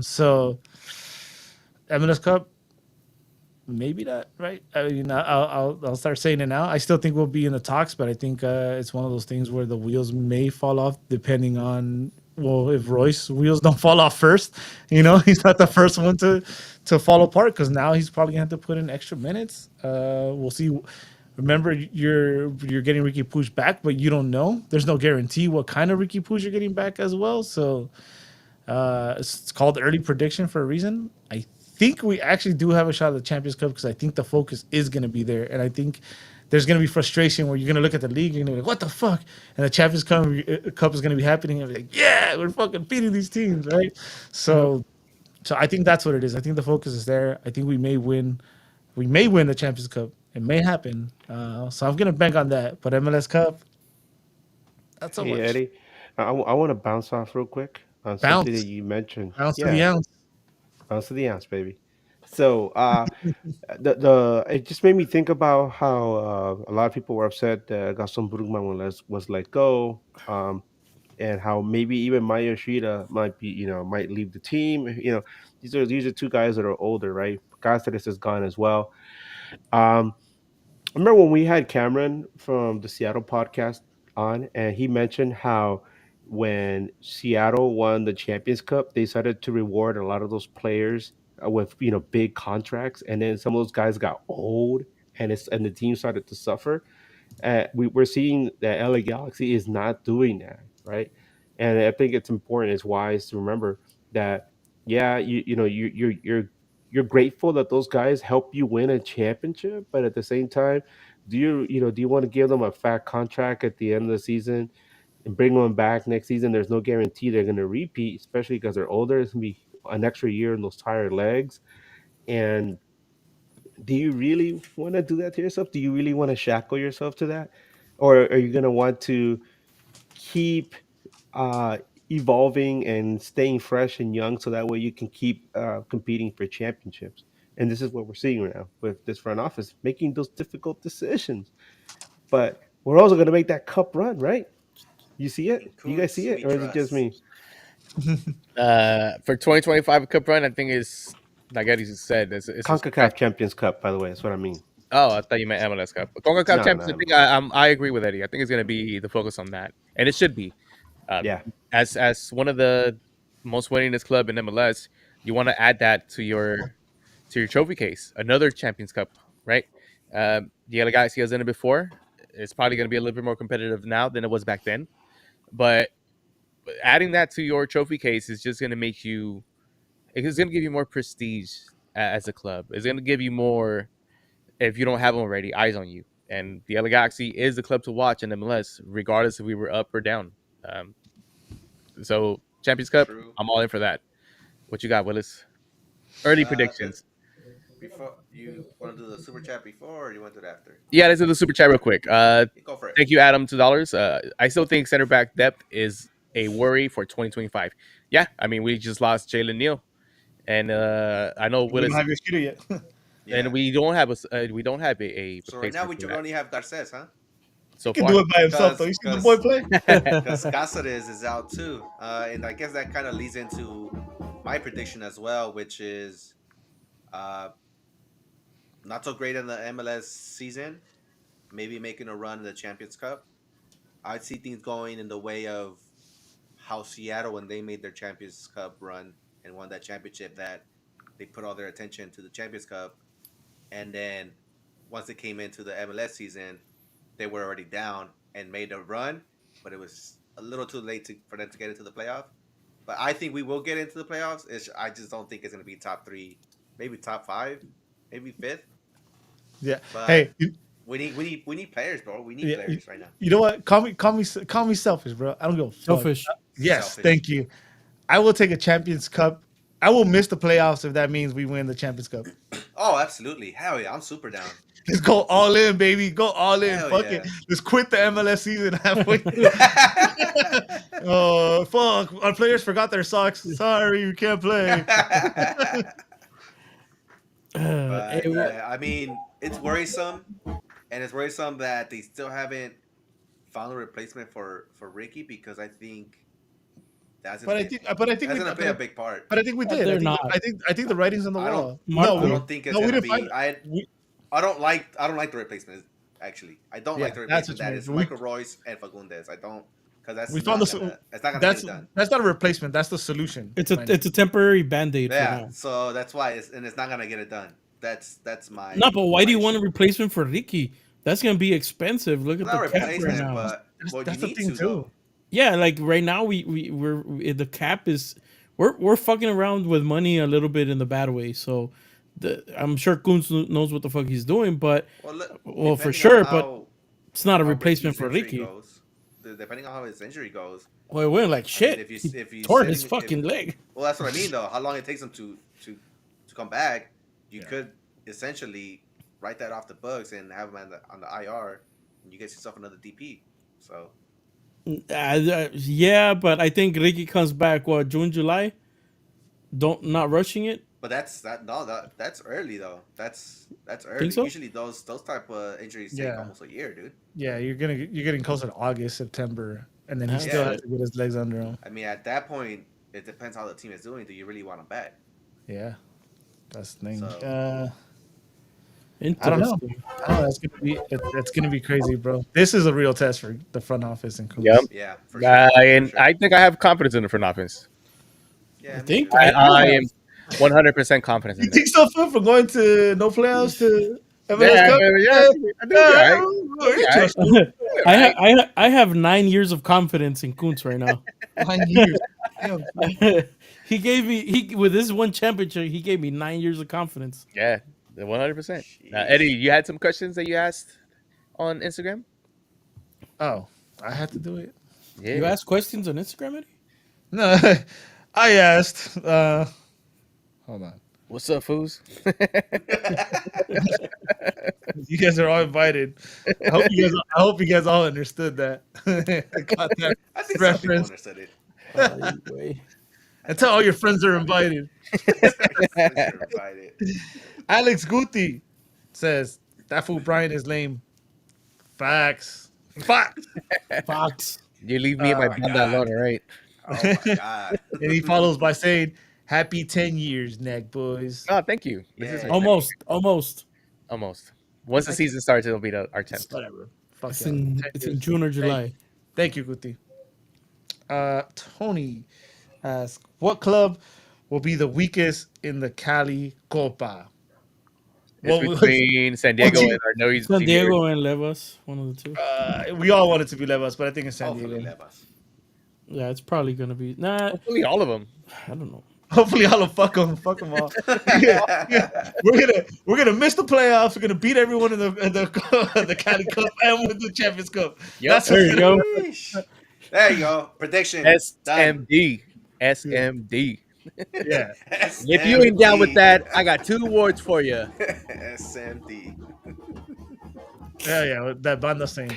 So MLS Cup, maybe not, right? I mean, I'll start saying it now. I still think we'll be in the talks, but I think it's one of those things where the wheels may fall off depending on if Royce wheels don't fall off first. He's not the first one to fall apart because now he's probably gonna have to put in extra minutes. We'll see. Remember, you're getting Ricky Puig back, but you don't know. There's no guarantee what kind of Ricky Puig you're getting back as well. So it's called early prediction for a reason. I think we actually do have a shot at the Champions Cup because I think the focus is going to be there, and I think there's going to be frustration where you're going to look at the league and you're going to be like, "What the fuck?" And the Champions Cup is going to be happening, and be like, "Yeah, we're fucking beating these teams, right?" So, so I think that's what it is. I think the focus is there. I think we may win. We may win the Champions Cup. It may happen. So I'm gonna bank on that. But MLS Cup, not so Hey much. Eddie, I want to bounce off real quick on something that Bounce, you mentioned. bounce to the Yeah, ounce. bounce to the ounce, baby. So the it just made me think about how a lot of people were upset that Gaston Brugman was let go, and how maybe even Maya Yoshida might be might leave the team. These are two guys that are older, right? Cáceres is gone as well. Um, I remember when we had Cameron from the Seattle podcast on, and he mentioned how when Seattle won the Champions Cup, they started to reward a lot of those players with big contracts, and then some of those guys got old, and the team started to suffer. We're seeing that LA Galaxy is not doing that, right? And I think it's important, it's wise to remember that, yeah, you're grateful that those guys help you win a championship, but at the same time, do you want to give them a fat contract at the end of the season and bring them back next season? There's no guarantee they're going to repeat, especially because they're older. It's going to be an extra year in those tired legs. And do you really want to do that to yourself? Do you really want to shackle yourself to that? Or are you going to want to keep uh, evolving and staying fresh and young so that way you can keep competing for championships? And this is what we're seeing right now with this front office making those difficult decisions. But we're also going to make that cup run, right? You see it? In Do you guys Kuntz, see it? we Or is it just trust. me? For 2025 Cup run, I think is like Eddie just said, it's a stretch. CONCACAF Champions Cup, by the way. That's what I mean. Oh, I thought you meant MLS Cup. But CONCACAF No, Champions, I no. think I agree with Eddie. I think it's going to be the focus on that, and it should be. Uh, Yeah. as one of the most winningest club in MLS, you want to add that to your trophy case. Another Champions Cup, right? The other guys he has done it before. It's probably going to be a little bit more competitive now than it was back then. But adding that to your trophy case is just going to make you. It's going to give you more prestige as a club. It's going to give you more, if you don't have them already, eyes on you. And the LA Galaxy is the club to watch in MLS, regardless if we were up or down. So Champions Cup, True. I'm all in for that. What you got, Willis? Early Let, predictions. before you want to do the super chat before, or you want to do it after? Yeah, let's do the super chat real quick. You go for it. Thank you, Adam, $2. I still think center back depth is a worry for 2025. Yeah, I mean we just lost Jalen Neal, and I know We don't Willis, have your shooter yet. Yeah. and we don't have a So right now replacement we for just that only have Garces, huh? He so can do far. it by himself, though. Because You see the boy because play? because Cáceres is out too, and I guess that kind of leads into my prediction as well, which is uh, not so great in the MLS season. Maybe making a run in the Champions Cup. I see things going in the way of how Seattle, when they made their Champions Cup run and won that championship, that they put all their attention to the Champions Cup, and then once it came into the MLS season, they were already down and made a run, but it was a little too late for them to get into the playoff. But I think we will get into the playoffs. I just don't think it's going to be top three, maybe top five, maybe fifth. Yeah. Hey, But we need players, bro. We need yeah, players right now. you know what? Call me selfish, bro. I don't give a fuck. Selfish. Yes, Selfish. thank you. I will take a Champions Cup. I will miss the playoffs if that means we win the Champions Cup. Oh, absolutely. Hell yeah, I'm super down. Let's go all in, baby. Go all in. Hell Fuck it. yeah. Let's quit the MLS season halfway. Oh, fuck. Our players forgot their socks. Sorry, you can't play. But Hey, yeah, I mean, it's worrisome, and it's worrisome that they still haven't found a replacement for Ricky, because I think that's But gonna I be think, but I think that's we, gonna play a big part. but I think we did. they're not. I think the writing's on the I don't wall. Marco. I don't think it's no, we gonna didn't find. be. We, I don't like the replacement. Actually, I don't Yeah, like the that's replacement. what you That mean. is Michael Royce and Fagundes. I don't, because that's we not found gonna it's not gonna that's get it done. that's not a replacement. That's the solution. it's a temporary band-aid for Yeah, now. so that's why it's not gonna get it done. That's my No, but why do my you want a issue. replacement for Ricky? That's gonna be expensive. Look at Not the a cap right replacement, now. but well, That's you the need thing to too. though. Yeah, like right now the cap is we're fucking around with money a little bit in the bad way. So I'm sure Kunz knows what the fuck he's doing, but Well, well for depending on sure, but how it's not a replacement Ricky's for injury Ricky. goes, depending on how his injury goes. Well, it went like I mean, shit. if you He if you tore sitting his fucking leg. well, that's what I mean though. How long it takes him to come back? You could essentially write that off the books and have him on the IR, and you get yourself another DP. So Yeah, but I think Ricky comes back what June, July. Don't not rushing it. but that's early though. That's early. Think so? Usually those type of injuries take Yeah. almost a year, dude. Yeah, you're getting closer to August, September, and then he Ah, still Yeah. has to get his legs under him. I mean, at that point, it depends how the team is doing. Do you really want him back? Yeah, that's the thing. So- I don't know. Interesting. That's gonna be crazy, bro. This is a real test for the front office and coach. Yep. Yeah, for sure. And for sure. I think I have confidence in the front office. Yeah, I me think too. I am 100% confident You in that. think so, Phil, from going to no playoffs to MLS Yeah, Cup? I think it's all right. I have 9 years of confidence in Kuntz right now. 9 years. Damn. He gave me with this one championship. He gave me 9 years of confidence. Yeah, 100%. Jeez. Eddie, you had some questions that you asked on Instagram? Oh, I had to do it. Yeah. You ask questions on Instagram, Eddie? No, I asked. Hold on. What's up, fools? You guys are all invited. I hope you guys all understood that. Got that I think some people reference. understood it. Anyway. And tell all your friends they're invited. Invited. Alex Guti says that fool Brian is lame. Facts. Facts. Fox. You leave me and my Oh my banda God. alone, all right? Oh my god. And he follows by saying, "Happy 10 years, NAG boys." Oh, thank you. This is Yeah. Almost. almost. Once the season starts, it'll be our 10th. Whatever. Fuck It's yeah. in 10 it's years. in June or July. Thank you, Guti. Tony asks, what club will be the weakest in the Cali Copa? It's Well, between San Diego team? and our Noise San team Diego and Levas, one of the two. We all want it to be Levas, but I think it's San Hopefully, Diego. Levas. Yeah, it's probably gonna be. Nah, Hopefully, all of them. I don't know. Hopefully, I'll fuck them all. We're gonna miss the playoffs. We're gonna beat everyone in the Cali Cup and win the Champions Cup. Yep. That's There you go. There you go. Prediction. Done. SMD. SMD. Yeah, If you ain't down with SMD. that, I got 2 awards for you. SMD. yeah, that banda thing.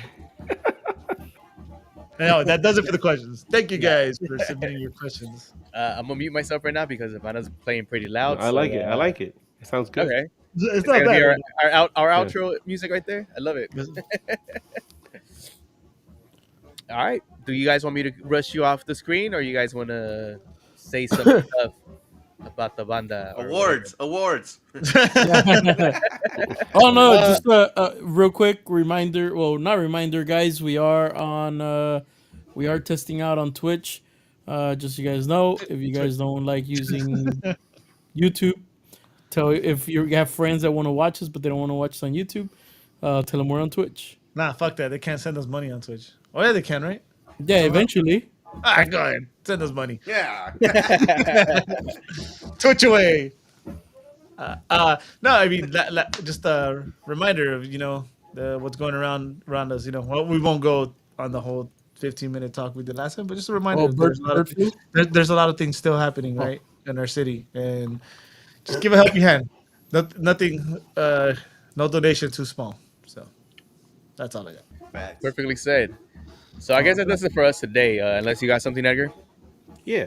No, that does it for the questions. Thank you Yeah. guys for submitting your questions. I'm gonna mute myself right now because Ivana's playing pretty No, loud. I So like it. I like it. It sounds good. okay, It's is that not gonna be bad. our Yeah. outro music right there? I love it. All right. Do you guys want me to rush you off the screen, or you guys want to say some stuff about the banda or whatever? Awards. Awards. Oh no, Uh, just a real quick reminder. Well, not reminder, guys. We are testing out on Twitch. Just so you guys know, if you guys don't like using YouTube, if you have friends that want to watch us but they don't want to watch us on YouTube, tell them we're on Twitch. Nah, fuck that. They can't send us money on Twitch. Oh yeah, they can, right? Yeah, Somehow. eventually. All right, go ahead. Send us money. Yeah. Twitch away. No, I mean just a reminder of what's going around us. Well, we won't go on the whole 15-minute talk we did last time, but just a reminder. Oh, bird flu. There's a lot of things still happening right in our city, and just give a helping hand. Nothing. No donation too small. So that's all I got. Facts. Perfectly said. So I guess that does it for us today. Unless you got something, Edgar. Yeah.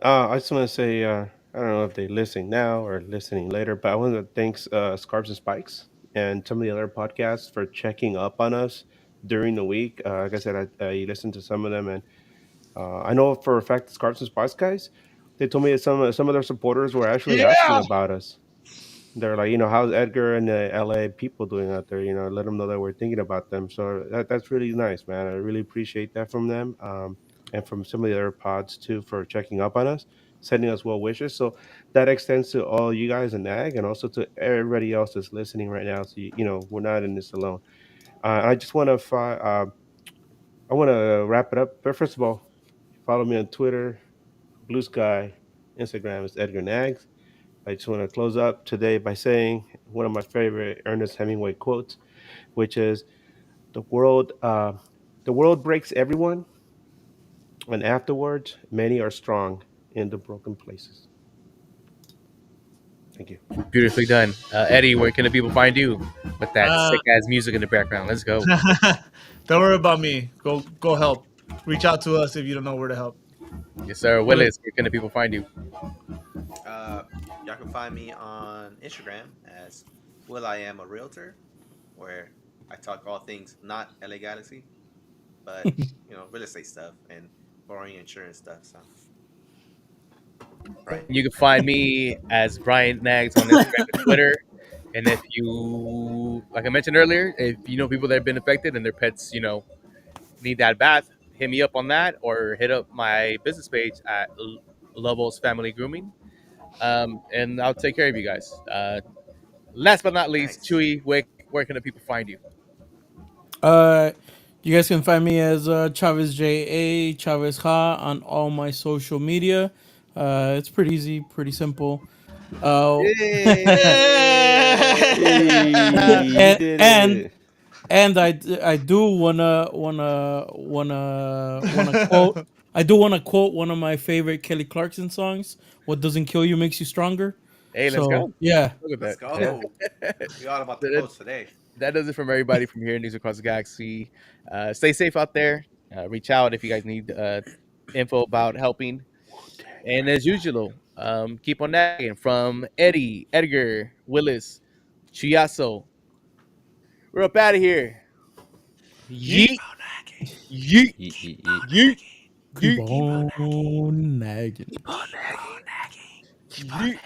I just want to say, I don't know if they're listening now or listening later, but I want to thank Scarves and Spikes and some of the other podcasts for checking up on us during the week. Like I said, I listened to some of them, and I know for a fact the Scarves and Spikes guys, they told me that some of their supporters were actually asking Yeah. about us. They're like, how's Edgar and the LA people doing out there? Let them know that we're thinking about them. So that's really nice, man. I really appreciate that from them, and from some of the other pods too for checking up on us, sending us well wishes. So that extends to all you guys in NAG and also to everybody else that's listening right now. So we're not in this alone. I just want to I want to wrap it up. But first of all, follow me on Twitter, Blue Sky, Instagram is Edgar Nags. I just want to close up today by saying one of my favorite Ernest Hemingway quotes, which is the world the world breaks everyone, and afterwards many are strong in the broken places. Thank you. Beautifully done, Eddie. Where can the people find you with that Uh, sick ass music in the background? Let's go. don't worry about me. Go help. Reach out to us if you don't know where to help. Yes, sir. Willis, where can the people find you? Y'all can find me on Instagram as Will I Am a Realtor, where I talk all things not LA Galaxy, but real estate stuff and borrowing insurance stuff. So, right. You can find me as Brian Nags on Instagram and Twitter. And if you, like I mentioned earlier, if you know people that have been affected and their pets, need that bath, hit me up on that or hit up my business page at Lobos Family Grooming. And I'll take care of you guys. Last but not least, Nice. Chewy, where can the people find you? Uh, you guys can find me as Chavez JA Chavez Ha on all my social media. It's pretty easy, pretty simple. Hey, you and did and it. and I do wanna quote. I do want to quote one of my favorite Kelly Clarkson songs. What doesn't kill you makes you stronger. Hey, let's So go. yeah, Look at Let's that. go. We all about the That- quotes today. that does it from everybody from here, News Across the Galaxy. Stay safe out there. Reach out if you guys need info about helping. And as usual, keep on nagging from Eddie, Edgar, Willis, Chiasso. We're up out of here. Yeet, On nagging. yeet, Yeet, yeet, yeet. yeet, keep yeet, on nagging. Keep on nagging. yeet.